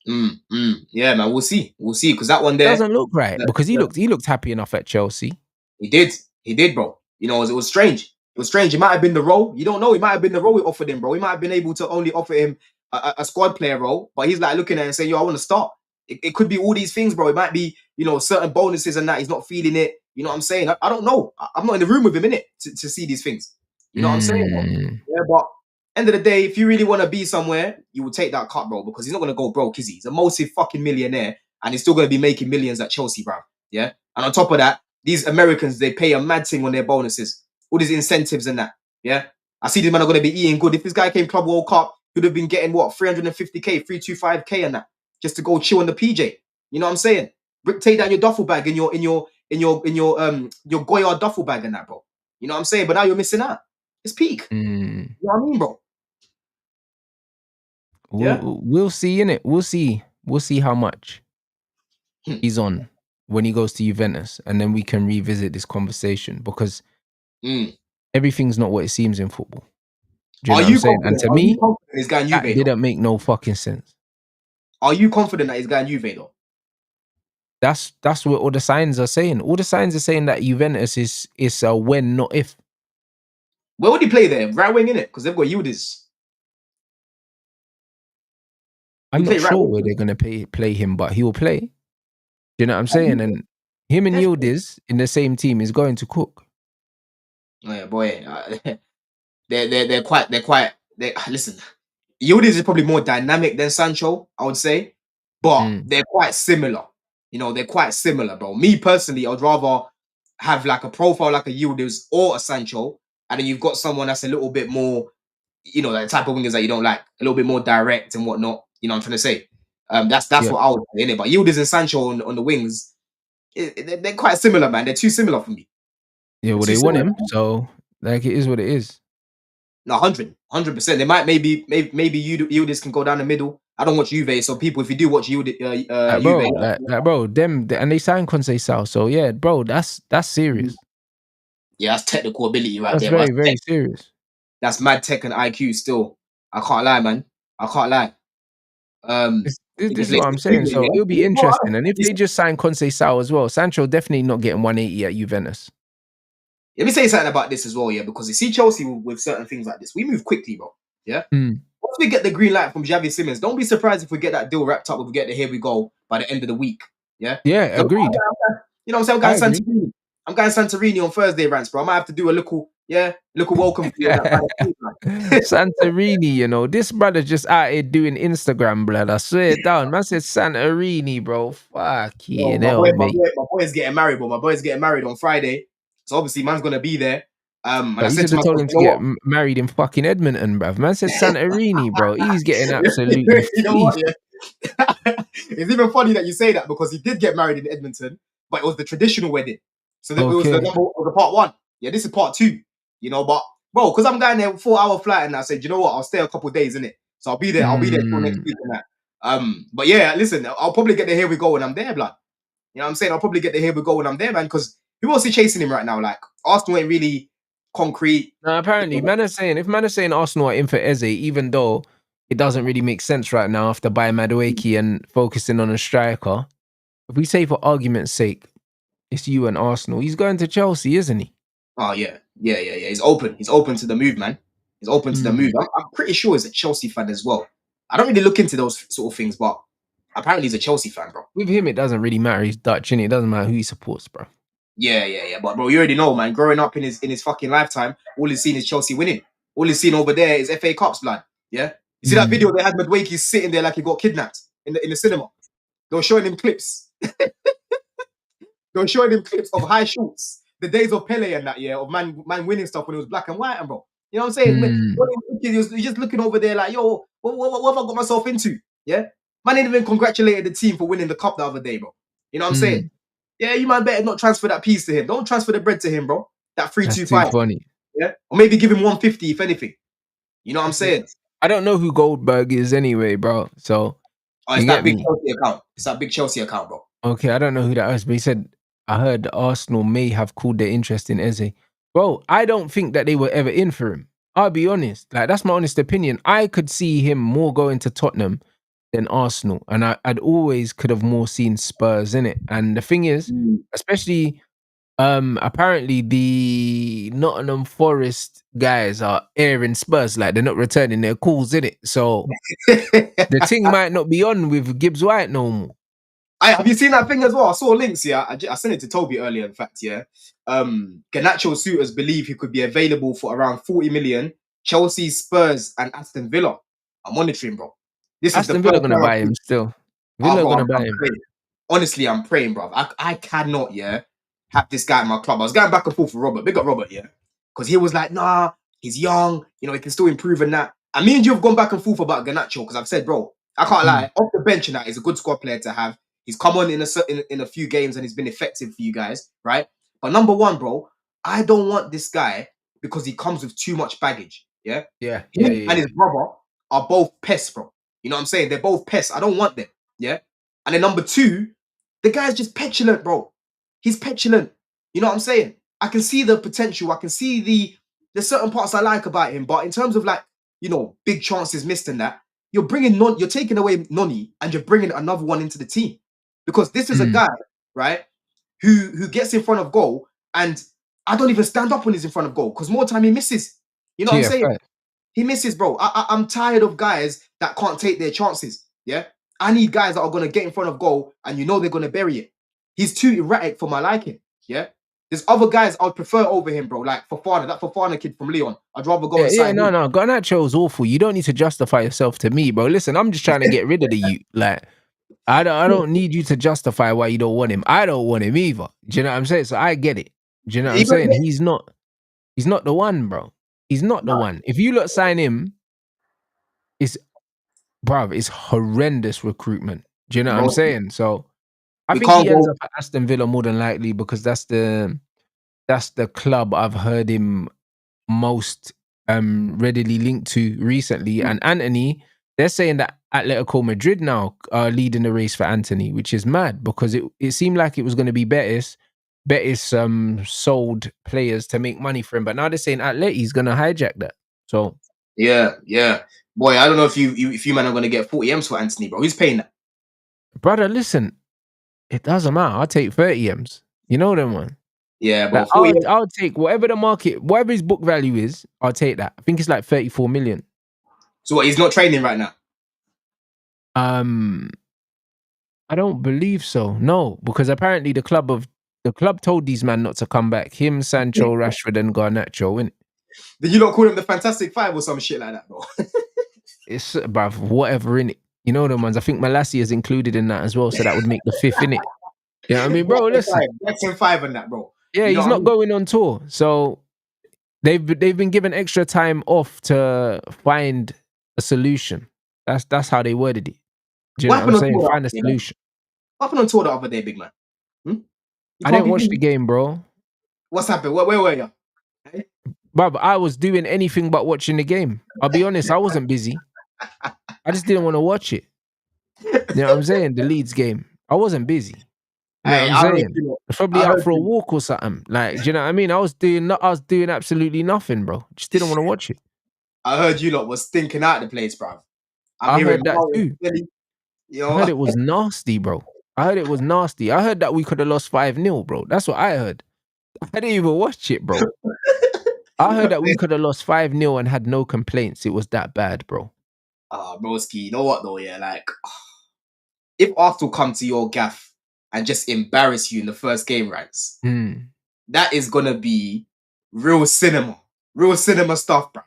Yeah, man, we'll see. Because that one there doesn't look right. Because he looked happy enough at Chelsea. He did, bro. You know, it was strange. It was strange. It might have been the role. You don't know. It might have been the role we offered him, bro. We might have been able to only offer him a squad player role, but he's like looking at it and saying, yo, I want to start. It could be all these things, bro. It might be, you know, certain bonuses and that. He's not feeling it. You know what I'm saying? I don't know. I'm not in the room with him, innit, to see these things. You know what I'm saying? Bro? Yeah, but end of the day, if you really want to be somewhere, you will take that cut, bro, because he's not gonna go broke, is he? He's a multi-fucking millionaire, and he's still gonna be making millions at Chelsea, bro. Yeah, and on top of that, these Americans, they pay a mad thing on their bonuses, all these incentives and that. Yeah, I see these men are gonna be eating good. If this guy came Club World Cup, he'd have been getting what 350k, 325k, and that just to go chill on the PJ. You know what I'm saying? Take down your duffel bag in your Goyard duffel bag and that, bro. You know what I'm saying? But now you're missing out. It's peak. You know what I mean, bro? We'll see, innit? We'll see how much he's on when he goes to Juventus, and then we can revisit this conversation, because everything's not what it seems in football. Do you know what I'm saying? And to me, that didn't make no fucking sense. Are you confident that he's going Juve though? That's what all the signs are saying. All the signs are saying that Juventus is a when, not if. Where would he play there? Right wing, innit? Because they've got Yildiz. I'm not sure where they're going to play him, but he will play. Do you know what I'm saying? And him and Yildiz in the same team is going to cook. Oh yeah, boy. They're quite. Listen, Yildiz is probably more dynamic than Sancho, I would say, but they're quite similar. You know, they're quite similar, bro. Me personally, I'd rather have like a profile like a Yildiz or a Sancho, and then you've got someone that's a little bit more, you know, that type of wingers that you don't like, a little bit more direct and whatnot. You know what I'm trying to say? That's what I would say, innit? But Yildiz and Sancho on the wings, they're quite similar, man. They're too similar for me. Yeah, well, they want him, so like it is what it is. No, 100%. They might maybe Yildiz can go down the middle. I don't watch Juve, so people, if you do watch Juve, bro, them and they signed Conceição, so yeah, bro, that's serious. Yeah, that's technical ability right there. That's very serious. That's mad tech and IQ still. I can't lie, man. I can't lie. This is what I'm saying. So it'll be interesting. And if they just sign Conceição as well, Sancho definitely not getting 180 at Juventus. Let me say something about this as well, yeah, because you see Chelsea with certain things like this, we move quickly, bro. Yeah. Once we get the green light from Xavi Simons, don't be surprised if we get that deal wrapped up. If we get the here we go by the end of the week. Yeah. Yeah, so, You agreed. know what I'm saying? I'm going Santorini on Thursday, Rants, bro. I might have to do a little welcome for you. Santorini, you know, this brother just out here doing Instagram, blood. I swear it down. Man said Santorini, bro. Fuck yeah, my boy is getting married, bro. My boy is getting married on Friday, so obviously man's gonna be there. And I said to told him to get married in fucking Edmonton, bruv. Man said Santorini, bro. He's getting absolutely. You know what? Yeah. It's even funny that you say that, because he did get married in Edmonton, but it was the traditional wedding. So it was the part 1. Yeah, this is part 2. You know, but bro, because I'm going there 4-hour flight, and I said, you know what? I'll stay a couple of days in it, so I'll be there. I'll be there till next week and that. But yeah, listen, I'll probably get the here we go when I'm there, blood. You know what I'm saying? I'll probably get the here we go when I'm there, man. Because who else is chasing him right now? Like Arsenal ain't really concrete. No, apparently, man is saying Arsenal are in for Eze, even though it doesn't really make sense right now after buying Madueke and focusing on a striker. If we say for argument's sake, it's you and Arsenal, he's going to Chelsea, isn't he? Oh yeah. He's open. He's open to the move, man. He's open to the move. I'm pretty sure he's a Chelsea fan as well. I don't really look into those sort of things, but apparently he's a Chelsea fan, bro. With him, it doesn't really matter. He's Dutch, innit? It doesn't matter who he supports, bro. Yeah. But bro, you already know, man. Growing up in his fucking lifetime, all he's seen is Chelsea winning. All he's seen over there is FA Cups, blood. Yeah. You see that video they had Madueke sitting there like he got kidnapped in the cinema. They were showing him clips. They were showing him clips of high shoots. The days of Pele and that, yeah, of man winning stuff when it was black and white, and bro. You know what I'm saying? He's just looking over there like, yo, what have I got myself into? Yeah. Man ain't even congratulated the team for winning the cup the other day, bro. You know what I'm saying? Yeah, you man better not transfer that piece to him. Don't transfer the bread to him, bro. That 325. Funny. Yeah. Or maybe give him 150 if anything. You know what I'm saying? I don't know who Goldberg is anyway, bro. So it's that big Chelsea account. It's that big Chelsea account, bro. Okay, I don't know who that is, but he said, I heard Arsenal may have called their interest in Eze. Bro, I don't think that they were ever in for him. I'll be honest. Like, that's my honest opinion. I could see him more going to Tottenham than Arsenal. And I'd always could have more seen Spurs in it. And the thing is, especially apparently the Nottingham Forest guys are airing Spurs, like they're not returning their calls, in it. So the thing might not be on with Gibbs White no more. Have you seen that thing as well? I saw links, yeah. I sent it to Toby earlier, in fact, yeah. Garnacho suitors believe he could be available for around 40 million. Chelsea, Spurs, and Aston Villa are monitoring, bro. This is the Aston first Villa gonna time buy him still. Villa bro, gonna buy I'm him. praying. Honestly, I'm praying, bro. I cannot, yeah, have this guy in my club. I was going back and forth with Robert. Big up Robert, yeah. Because he was like, nah, he's young, you know, he can still improve in that. And me and you have gone back and forth about Garnacho because I've said, bro, I can't lie, off the bench and that, he's a good squad player to have. He's come on in a few games and he's been effective for you guys, right? But number one, bro, I don't want this guy because he comes with too much baggage, yeah? Yeah. Him and his brother are both pests, bro. You know what I'm saying? They're both pests. I don't want them, yeah? And then number two, the guy's just petulant, bro. He's petulant. You know what I'm saying? I can see the potential. I can see there's certain parts I like about him, but in terms of like, you know, big chances missed and that, you're taking away Noni and you're bringing another one into the team. Because this is a guy, right, who gets in front of goal and I don't even stand up when he's in front of goal because more time he misses. You know what I'm saying? Right. He misses, bro. I'm tired of guys that can't take their chances. Yeah, I need guys that are gonna get in front of goal and you know they're gonna bury it. He's too erratic for my liking. Yeah, there's other guys I'd prefer over him, bro. Like Fofana, that Fofana kid from Leon. I'd rather go and sign him. No. Garnacho is awful. You don't need to justify yourself to me, bro. Listen, I'm just trying to get rid of the youth. Like, I don't need you to justify why you don't want him. I don't want him either. Do you know what I'm saying? So I get it. Do you know what I'm saying? He's not the one, bro. He's not the one. If you look sign him, it's horrendous recruitment. Do you know what I'm saying? So I think he ends up at Aston Villa more than likely because that's the club I've heard him most readily linked to recently. And Anthony, they're saying that Atletico Madrid now are leading the race for Anthony, which is mad because it seemed like it was going to be Betis sold players to make money for him, but now they're saying Atleti's going to hijack that. So yeah, boy, I don't know if you man are going to get 40 M's for Anthony, bro. Who's paying that? Brother, listen, it doesn't matter. I'll take 30 M's. You know them one. Yeah, but like, I'll take whatever the market, whatever his book value is, I'll take that. I think it's like 34 million. So what, he's not training right now? I don't believe so. No, because apparently the club told these men not to come back. Him, Sancho, Rashford, and Garnacho, innit? Did you not call him the Fantastic Five or some shit like that, bro? It's bruv, whatever in it. You know them ones. I think Malassi is included in that as well, so that would make the fifth in it. You know what I mean, bro? Listen, that's in 5 on that, bro. Yeah, he's not going on tour, so they've been given extra time off to find a solution. That's how they worded it. Do you know what I'm saying? Find a solution. What happened on tour the other day, big man? I didn't watch the game, bro. What's happened? Where were you? Bruv, I was doing anything but watching the game. I'll be honest, I wasn't busy. I just didn't want to watch it. You know what I'm saying? The Leeds game. I wasn't busy. You know what I'm saying? Probably out for a walk or something. Like, do you know what I mean? I was doing absolutely nothing, bro. Just didn't want to watch it. I heard you lot was stinking out the place, bro. I heard that too. I heard it was nasty, bro. I heard that we could have lost 5-0, bro. That's what I heard. I didn't even watch it, bro. I heard that we could have lost 5-0 and had no complaints. It was that bad, bro. Broski, you know what though? Yeah, like if Arsenal come to your gaff and just embarrass you in the first game, Rants, that is gonna be real cinema stuff, bro.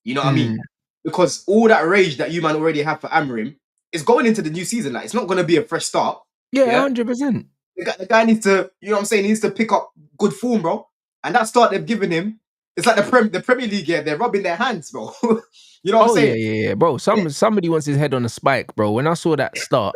You know what I mean? Because all that rage that you man already have for Amorim is going into the new season. Like, it's not gonna be a fresh start. Yeah, 100%. The guy needs to, you know what I'm saying? He needs to pick up good form, bro. And that start they've given him, it's like the Premier League. Yeah, they're rubbing their hands, bro. You know what I'm saying? Yeah, bro. Somebody wants his head on a spike, bro. When I saw that start,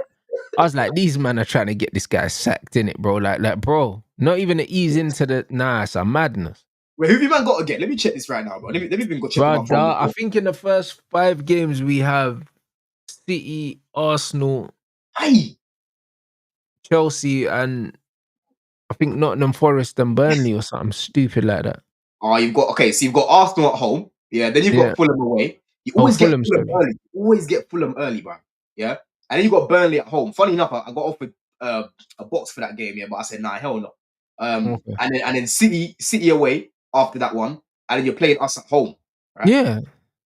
I was like, these men are trying to get this guy sacked, in it, bro. Like, bro, not even to ease into the. Nah, it's a madness. Wait, who have you man got to get? Let me check this right now, bro. Let me even go check my phone. I think in the first 5 games we have City, Arsenal, Chelsea, and I think Nottingham Forest and Burnley or something stupid like that. Oh, you've got Arsenal at home. Yeah, then you've got Fulham away. You always get Fulham early. Always get Fulham early, bro. Yeah, and then you got Burnley at home. Funny enough, I got offered a box for that game, yeah, but I said nah, hell no. And then City away after that one, and then you're playing us at home. Right? Yeah,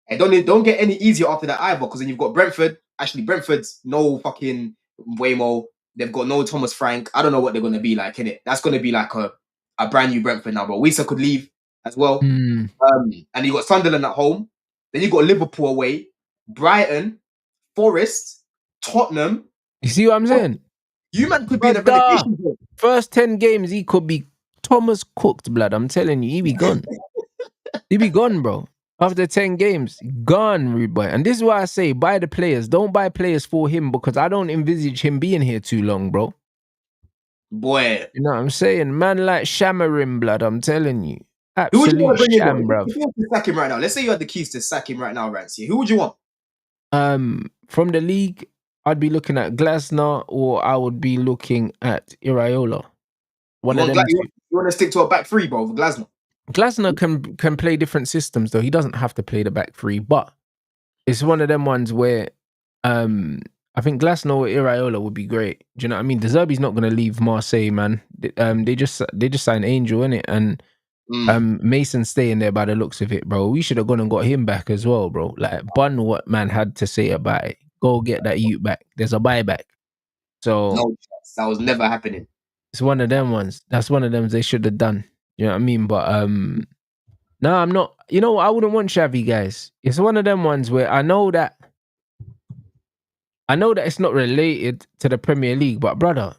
and don't get any easier after that either, because then you've got Brentford. Actually, Brentford's no fucking Waymo. They've got no Thomas Frank. I don't know what they're going to be like, innit? That's going to be like a brand new Brentford now, bro. Wisa could leave as well. Mm. And you got Sunderland at home. Then you got Liverpool away, Brighton, Forest, Tottenham. You see what I'm saying? You man could be in a relegation zone. First 10 games, he could be Thomas cooked, blood. I'm telling you, he be gone. He be gone, bro. After 10 games, gone, rude boy. And this is why I say, buy the players. Don't buy players for him, because I don't envisage him being here too long, bro. Boy. You know what I'm saying? Man like Shamarim, blood, I'm telling you. Who would you want to Absolute bring sham, in, bro. If you want to sack him right now, let's say you had the keys to sack him right now, Rants. Who would you want? From the league, I'd be looking at Glasner, or I would be looking at Iraola. You want to stick to a back three, bro, with Glasner? Glasner can play different systems, though. He doesn't have to play the back three, but it's one of them ones where I think Glasner or Iraola would be great. Do you know what I mean? De Zerbi's not going to leave Marseille, man. They just signed Angel, innit? And Mason's staying there by the looks of it, bro. We should have gone and got him back as well, bro. Like, bun what man had to say about it. Go get that youth back. There's a buyback. So no, that was never happening. It's one of them ones. That's one of them they should have done. You know what I mean? But no, I'm not. You know, I wouldn't want Xavi, guys. It's one of them ones where I know that it's not related to the Premier League, but brother,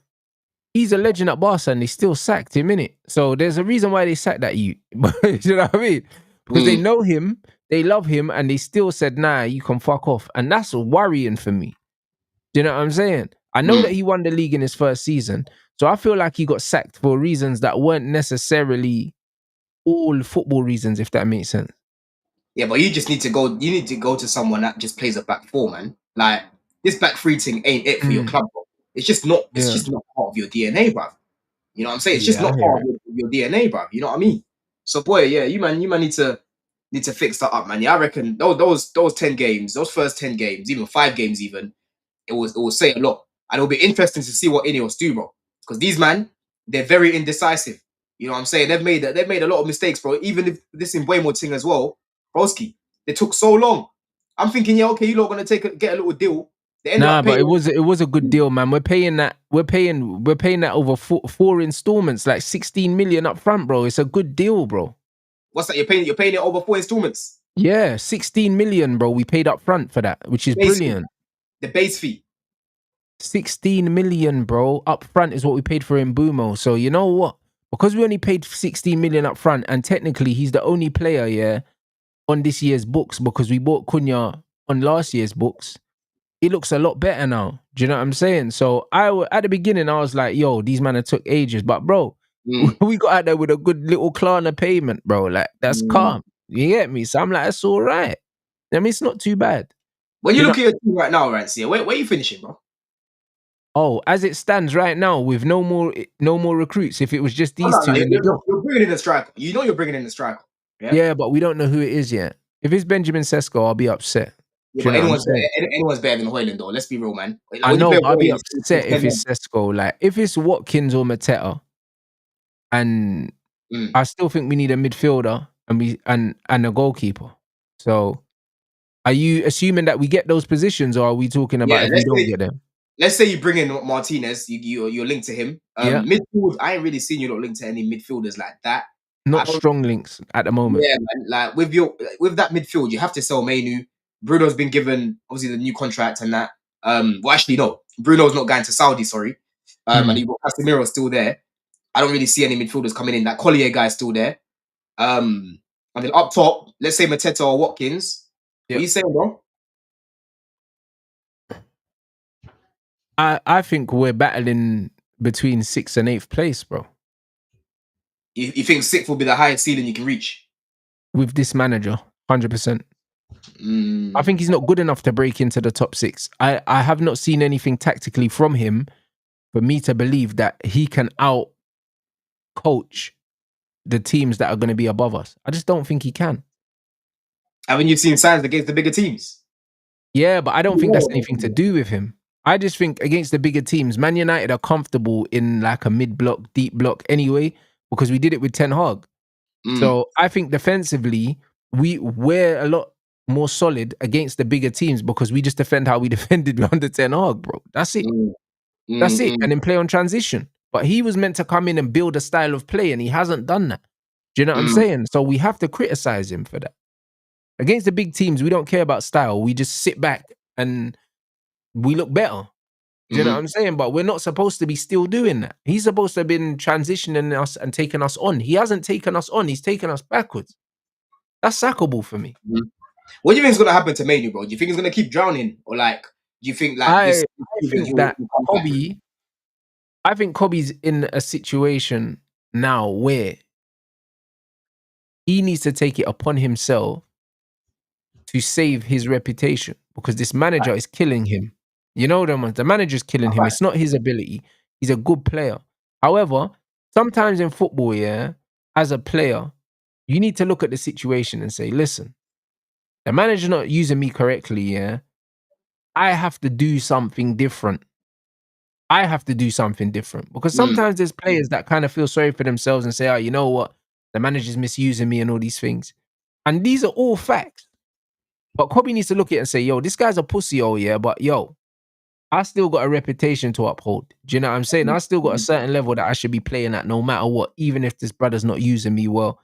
he's a legend at Barca and they still sacked him, innit? So there's a reason why they sacked that you. You know what I mean? Because they know him, they love him, and they still said, nah, you can fuck off. And that's worrying for me. Do you know what I'm saying? I know that he won the league in his first season, so I feel like he got sacked for reasons that weren't necessarily all football reasons, if that makes sense. Yeah, but you just need to go. You need to go to someone that just plays a back four, man. Like, this back three thing ain't it for your club, bro. It's just not. It's just not part of your DNA, bro. You know what I'm saying? It's just not part of your DNA, bro. You know what I mean? So, boy, yeah, you man need to fix that up, man. Yeah, I reckon those 10 games, those first 10 games, even 5 games, even it will say a lot, and it'll be interesting to see what Ineos do, bro. Because these man, they're very indecisive. You know what I'm saying? They've made a lot of mistakes, bro. Even if this in Mbeumo thing as well, broski, they took so long. I'm thinking, yeah, okay, you lot gonna get a little deal. They ended up paying. But it was a good deal, man. We're paying that over four installments, like 16 million up front, bro. It's a good deal, bro. What's that? You're paying it over 4 installments. Yeah, 16 million, bro. We paid up front for that, which is brilliant. The base fee. 16 million, bro. Up front is what we paid for Mbeumo. So you know what? Because we only paid 16 million up front, and technically he's the only player, on this year's books, because we bought Cunha on last year's books. He looks a lot better now. Do you know what I'm saying? So at the beginning, I was like, yo, these men took ages. But bro, we got out there with a good little Klarna payment, bro. Like, that's calm. You get me? So I'm like, that's all right. I mean, it's not too bad. When you look at your team right now, Rants, where are you finishing, bro? Oh, as it stands right now, with no more recruits. If it was just these two, you're bringing in a striker. You know you're bringing in a striker. Yeah, but we don't know who it is yet. If it's Benjamin Sesko, I'll be upset. Yeah, but anyone's better than Højlund, though. Let's be real, man. I know, but I'll be upset if it's Sesko. Like, if it's Watkins or Mateta, and I still think we need a midfielder and a goalkeeper. So, are you assuming that we get those positions, or are we talking about if we don't get them? Let's say you bring in Martinez, you're linked to him. Midfield, I ain't really seen you not linked to any midfielders like that. Not strong links at the moment. Yeah, man. Like, with that midfield, you have to sell Mainoo. Bruno's been given obviously the new contract and that. Well, actually no, Bruno's not going to Saudi. Sorry, and you've got Casemiro still there. I don't really see any midfielders coming in. That Collier guy's still there. And then up top, let's say Mateta or Watkins. What are you saying, bro? I think we're battling between 6th and 8th place, bro. You think 6th will be the highest ceiling you can reach? With this manager, 100%. I think he's not good enough to break into the top 6. I have not seen anything tactically from him for me to believe that he can out-coach the teams that are going to be above us. I just don't think he can. Haven't you seen signs against the bigger teams? Yeah, but I don't think that's anything to do with him. I just think against the bigger teams, Man United are comfortable in like a mid-block, deep block anyway, because we did it with Ten Hag. So I think defensively, we're a lot more solid against the bigger teams because we just defend how we defended under Ten Hag, bro. That's it. That's it. And then play on transition. But he was meant to come in and build a style of play, and he hasn't done that. Do you know what I'm saying? So we have to criticize him for that. Against the big teams, we don't care about style. We just sit back and we look better. Do you know what I'm saying? But we're not supposed to be still doing that. He's supposed to have been transitioning us and taking us on. He hasn't taken us on. He's taken us backwards. That's sackable for me. What do you think is going to happen to Mainoo, bro? Do you think he's going to keep drowning? Or like, do you think like I think that Kobbie, I think Kobbie's in a situation now where he needs to take it upon himself to save his reputation, because this manager is killing him. You know them ones. The manager's killing him. It's not his ability. He's a good player. However, sometimes in football, yeah, as a player, you need to look at the situation and say, listen, the manager's not using me correctly, yeah. I have to do something different. I have to do something different. Because sometimes there's players that kind of feel sorry for themselves and say, oh, you know what? The manager's misusing me and all these things. And these are all facts. But Kobbie needs to look at it and say, yo, this guy's a pussy, oh yeah, but yo, I still got a reputation to uphold. Do you know what I'm saying? I still got a certain level that I should be playing at no matter what, even if this brother's not using me well.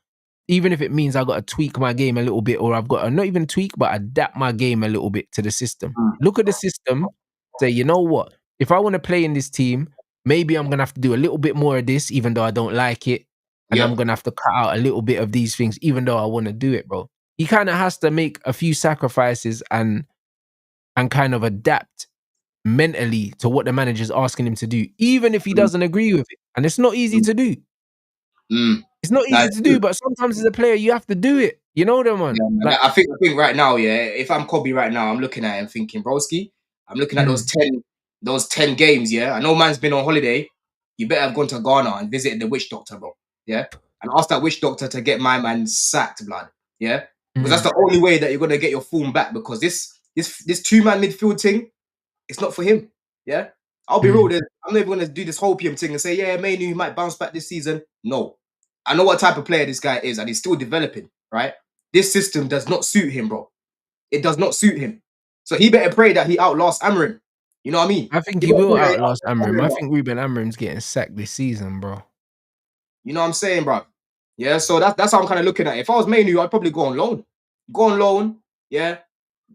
Even if it means I got to tweak my game a little bit, or I've got to not even tweak, but adapt my game a little bit to the system. Look at the system, say, you know what? If I want to play in this team, maybe I'm going to have to do a little bit more of this, even though I don't like it. And I'm going to have to cut out a little bit of these things, even though I want to do it, bro. He kind of has to make a few sacrifices and kind of adapt mentally to what the manager's asking him to do, even if he doesn't agree with it. And it's not easy to do. It's not easy to do, but sometimes as a player, you have to do it. You know them, man. Yeah, like, I think right now, yeah, if I'm Kobbie right now, I'm looking at him thinking, broski, I'm looking at those 10 games, yeah. I know man's been on holiday. You better have gone to Ghana and visited the witch doctor, bro. Yeah. And ask that witch doctor to get my man sacked, blood. Yeah. Because that's the only way that you're gonna get your form back. Because this 2-man midfield thing, it's not for him. Yeah. I'll be real. I'm never gonna do this whole PM thing and say, yeah, Mainoo might bounce back this season. No. I know what type of player this guy is, and he's still developing, right? This system does not suit him, bro. It does not suit him. So he better pray that he outlasts Amrin. You know what I mean? I think he will outlast Amrin. I think Ruben Amrin's getting sacked this season, bro. You know what I'm saying, bro? Yeah, so that's how I'm kind of looking at it. If I was Mainoo, I'd probably go on loan. Go on loan, yeah.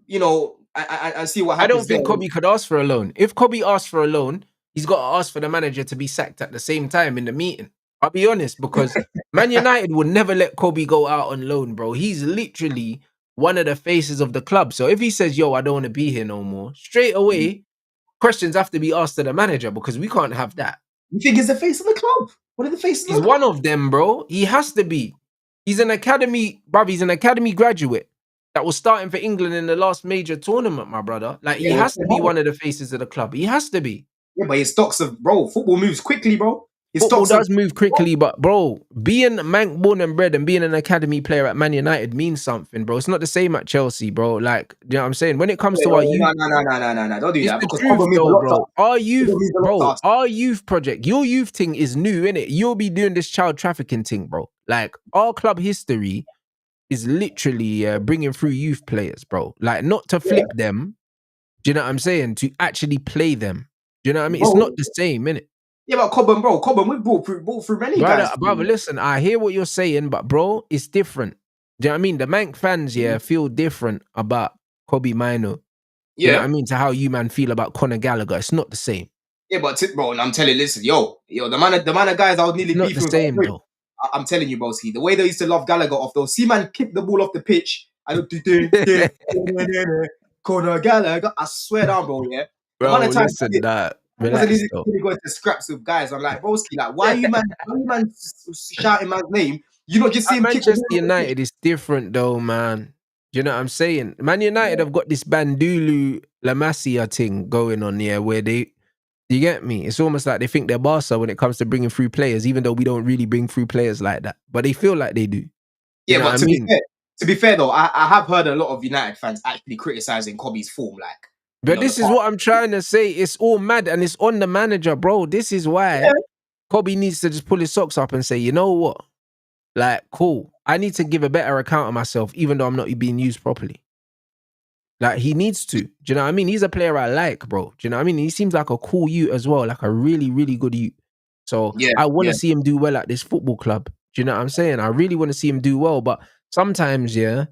You know, and see what happens. I don't think Kobbie could ask for a loan. If Kobbie asks for a loan, he's got to ask for the manager to be sacked at the same time in the meeting. I'll be honest, because Man United would never let Kobbie go out on loan, bro. He's literally one of the faces of the club. So if he says, yo, I don't want to be here no more, straight away, questions have to be asked to the manager, because we can't have that. You think he's the face of the club? What are the faces? He's one of them, bro. He has to be. He's an academy, bruv. He's an academy graduate that was starting for England in the last major tournament, my brother. Like, he has to be one of the faces of the club. He has to be. Yeah, but his stocks of, bro, football moves quickly, bro. Football does move quickly, but bro, being Manc born and bred and being an academy player at Man United means something, bro. It's not the same at Chelsea, bro. Like, you know what I'm saying? When it comes to our youth, no, don't do that. Because bro, our youth project, your youth thing is new, innit? You'll be doing this child trafficking thing, bro. Like, our club history is literally bringing through youth players, bro. Like, not to flip them. Do you know what I'm saying? To actually play them. Do you know what I mean? It's not the same, innit? Yeah, but Cobham, we've brought through many guys. Brother, listen, I hear what you're saying, but bro, it's different. Do you know what I mean? The Manc fans, feel different about Kobbie Mainoo. You know what I mean? To how you man feel about Conor Gallagher. It's not the same. Yeah, but bro, and I'm telling you, listen, yo, the man of guys I was nearly not the same, though. I'm telling you, broski, the way they used to love Gallagher off those, see man kick the ball off the pitch, I look Conor Gallagher, I swear down, bro, yeah. Bro, listen, that. Relax, really going to scraps with guys. I'm like, broski, like, why are you man shouting man's name? You not just see him Manchester United is different though, man. Do you know what I'm saying? Man United have got this Bandulu La Masia thing going on here, where you get me? It's almost like they think they're Barca when it comes to bringing through players, even though we don't really bring through players like that. But they feel like they do. Yeah, but to be fair though, I have heard a lot of United fans actually criticizing Kobbie's form, like. But this is what I'm trying to say. It's all mad and it's on the manager, bro. This is why Kobbie needs to just pull his socks up and say, you know what? Like, cool. I need to give a better account of myself, even though I'm not being used properly. Like, he needs to. Do you know what I mean? He's a player I like, bro. Do you know what I mean? He seems like a cool youth as well, like a really, really good youth. So I want to see him do well at this football club. Do you know what I'm saying? I really want to see him do well. But sometimes, your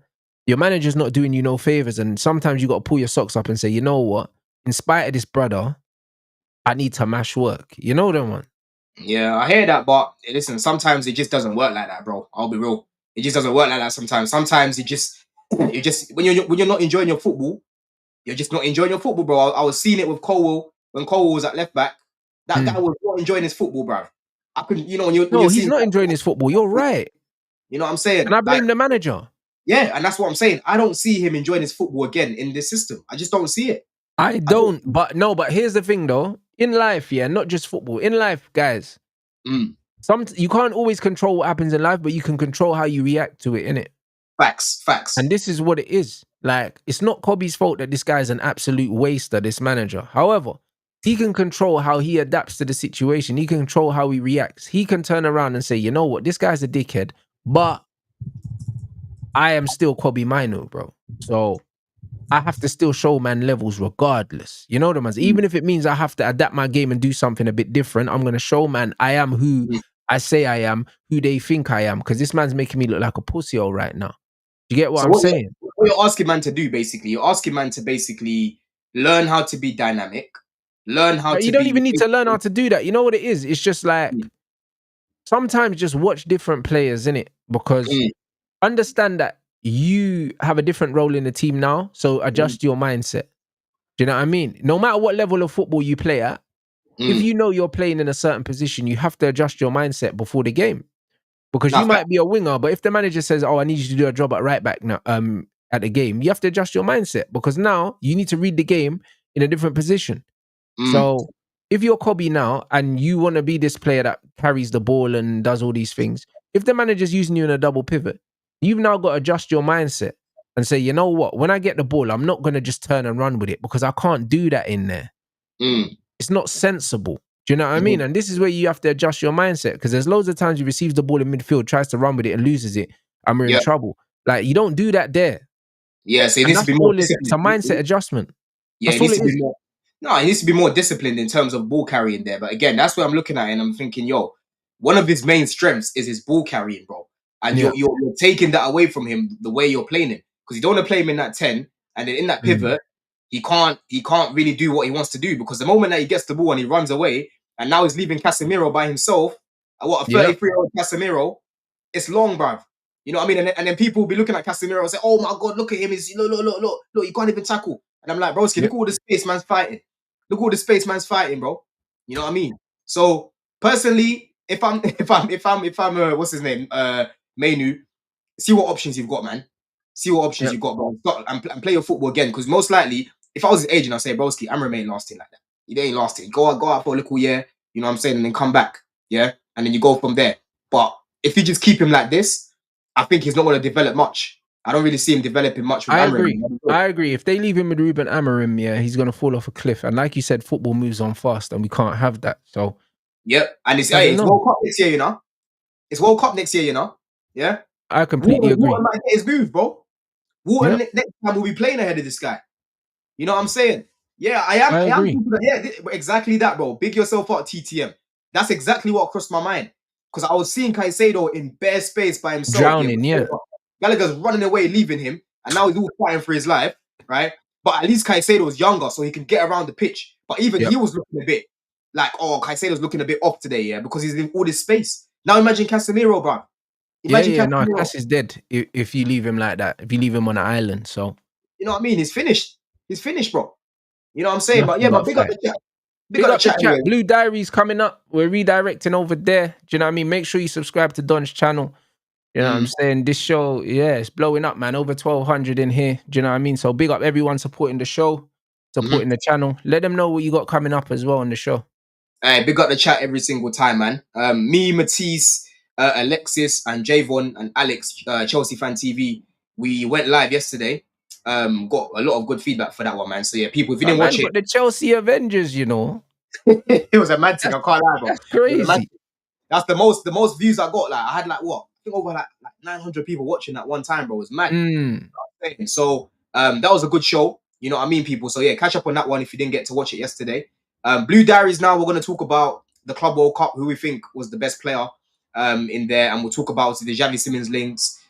manager's not doing you no favors. And sometimes you got to pull your socks up and say, you know what? In spite of this brother, I need to mash work. You know that one? Yeah, I hear that, but listen, sometimes it just doesn't work like that, bro. I'll be real. It just doesn't work like that sometimes. Sometimes you just when you're not enjoying your football, you're just not enjoying your football, bro. I was seeing it with Cole when Cole was at left back. That guy was not enjoying his football, bro. I couldn't, he's not enjoying his football. You're right. You know what I'm saying? And I blame the manager. Yeah, and that's what I'm saying. I don't see him enjoying his football again in this system. I just don't see it. I don't. But here's the thing though. In life, not just football. In life, guys, you can't always control what happens in life, but you can control how you react to it, innit? Facts. And this is what it is. Like, it's not Kobbie's fault that this guy's an absolute waster, this manager. However, he can control how he adapts to the situation. He can control how he reacts. He can turn around and say, you know what, this guy's a dickhead, but I am still Kobbie Mainoo, bro. So I have to still show man levels regardless. You know what I mean? Even if it means I have to adapt my game and do something a bit different, I'm going to show man I am who I say I am, who they think I am, because this man's making me look like a pussyhole right now. You get what I'm saying? What you're asking man to do, basically, you're asking man to basically learn how to be dynamic, learn how to. You don't even need to learn how to do that. You know what it is? It's just like sometimes just watch different players, innit? Because understand that you have a different role in the team now, so adjust your mindset. Do you know what I mean? No matter what level of football you play at, if you know you're playing in a certain position, you have to adjust your mindset before the game. Because you might be a winger, but if the manager says, oh, I need you to do a job at right back now, at the game, you have to adjust your mindset because now you need to read the game in a different position. So if you're Kobbie now and you want to be this player that carries the ball and does all these things, if the manager's using you in a double pivot, you've now got to adjust your mindset and say, you know what, when I get the ball, I'm not going to just turn and run with it because I can't do that in there. It's not sensible. Do you know what I mean? And this is where you have to adjust your mindset because there's loads of times he receives the ball in midfield, tries to run with it and loses it, and we're in trouble. Like, you don't do that there. Yeah, so it needs to be more disciplined. It's a mindset adjustment. Yeah, it needs to be more. No, it needs to be more disciplined in terms of ball carrying there. But again, that's what I'm looking at and I'm thinking, yo, one of his main strengths is his ball carrying, bro. And you're taking that away from him the way you're playing him because you don't want to play him in that 10 and then in that pivot, he can't really do what he wants to do because the moment that he gets the ball and he runs away and now he's leaving Casemiro by himself, a 33-year-old Casemiro, it's long, bruv. You know what I mean? And then people will be looking at Casemiro and say, oh my God, look at him. He's look, he can't even tackle. And I'm like, broski, look at all the space man's fighting. Look at all the space man's fighting, bro. You know what I mean? So personally, if I'm what's his name? Mainoo, see what options you've got, man. See what options you've got, bro. And play your football again. Because most likely, if I was his agent, I'd say, broski, Amram ain't lasting like that. He ain't lasting. Go out for a little year, you know what I'm saying, and then come back. Yeah. And then you go from there. But if you just keep him like this, I think he's not going to develop much. I don't really see him developing much with Amorim. I agree. If they leave him with Ruben Amorim, he's going to fall off a cliff. And like you said, football moves on fast and we can't have that. So, and it's World Cup next year, you know? It's World Cup next year, you know? Yeah? I completely agree. Water might get his move, bro. Water next time will be playing ahead of this guy. You know what I'm saying? Yeah, I agree. Exactly that, bro. Big yourself up, TTM. That's exactly what crossed my mind. Because I was seeing Caicedo in bare space by himself. Drowning, Gallagher's running away, leaving him, and now he's all fighting for his life, right? But at least Caicedo was younger, so he can get around the pitch. But even he was looking a bit like, oh, Caicedo's looking a bit off today, because he's in all this space. Now imagine Casemiro, bro. No, Cass is dead if you leave him like that. If you leave him on an island, so you know what I mean. He's finished. He's finished, bro. You know what I'm saying? But big up the chat. Big up the chat. Anyway. Blue Diaries coming up. We're redirecting over there. Do you know what I mean? Make sure you subscribe to Don's channel. You know what I'm saying? This show, it's blowing up, man. Over 1,200 in here. Do you know what I mean? So big up everyone supporting the show, supporting the channel. Let them know what you got coming up as well on the show. Hey, big up the chat every single time, man. Me, Matisse, Alexis, and Javon, and Alex, Chelsea Fan TV. We went live yesterday. Got a lot of good feedback for that one, man. So yeah, people, if you didn't watch it, the Chelsea Avengers, you know, it was a mad thing. I can't lie, bro. That's crazy. That's the most views I got. Like I had what? I think over like 900 people watching at one time, bro. It was mad. So that was a good show. You know what I mean, people? So yeah, catch up on that one if you didn't get to watch it yesterday. Blue Diaries now, we're going to talk about the Club World Cup, who we think was the best player in there. And we'll talk about the Xavi Simons links,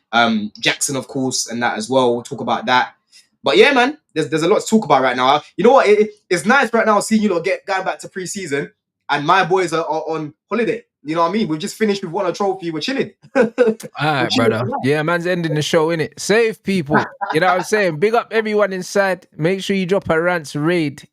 Jackson, of course, and that as well. We'll talk about that. But yeah, man, there's a lot to talk about right now. You know what? It's nice right now seeing you lot going back to pre-season, and my boys are on holiday. You know what I mean? We've just finished. We've won a trophy. We're chilling. All right, brother. Yeah, man's ending the show, innit? Save people. You know what I'm saying? Big up everyone inside. Make sure you drop a Rants raid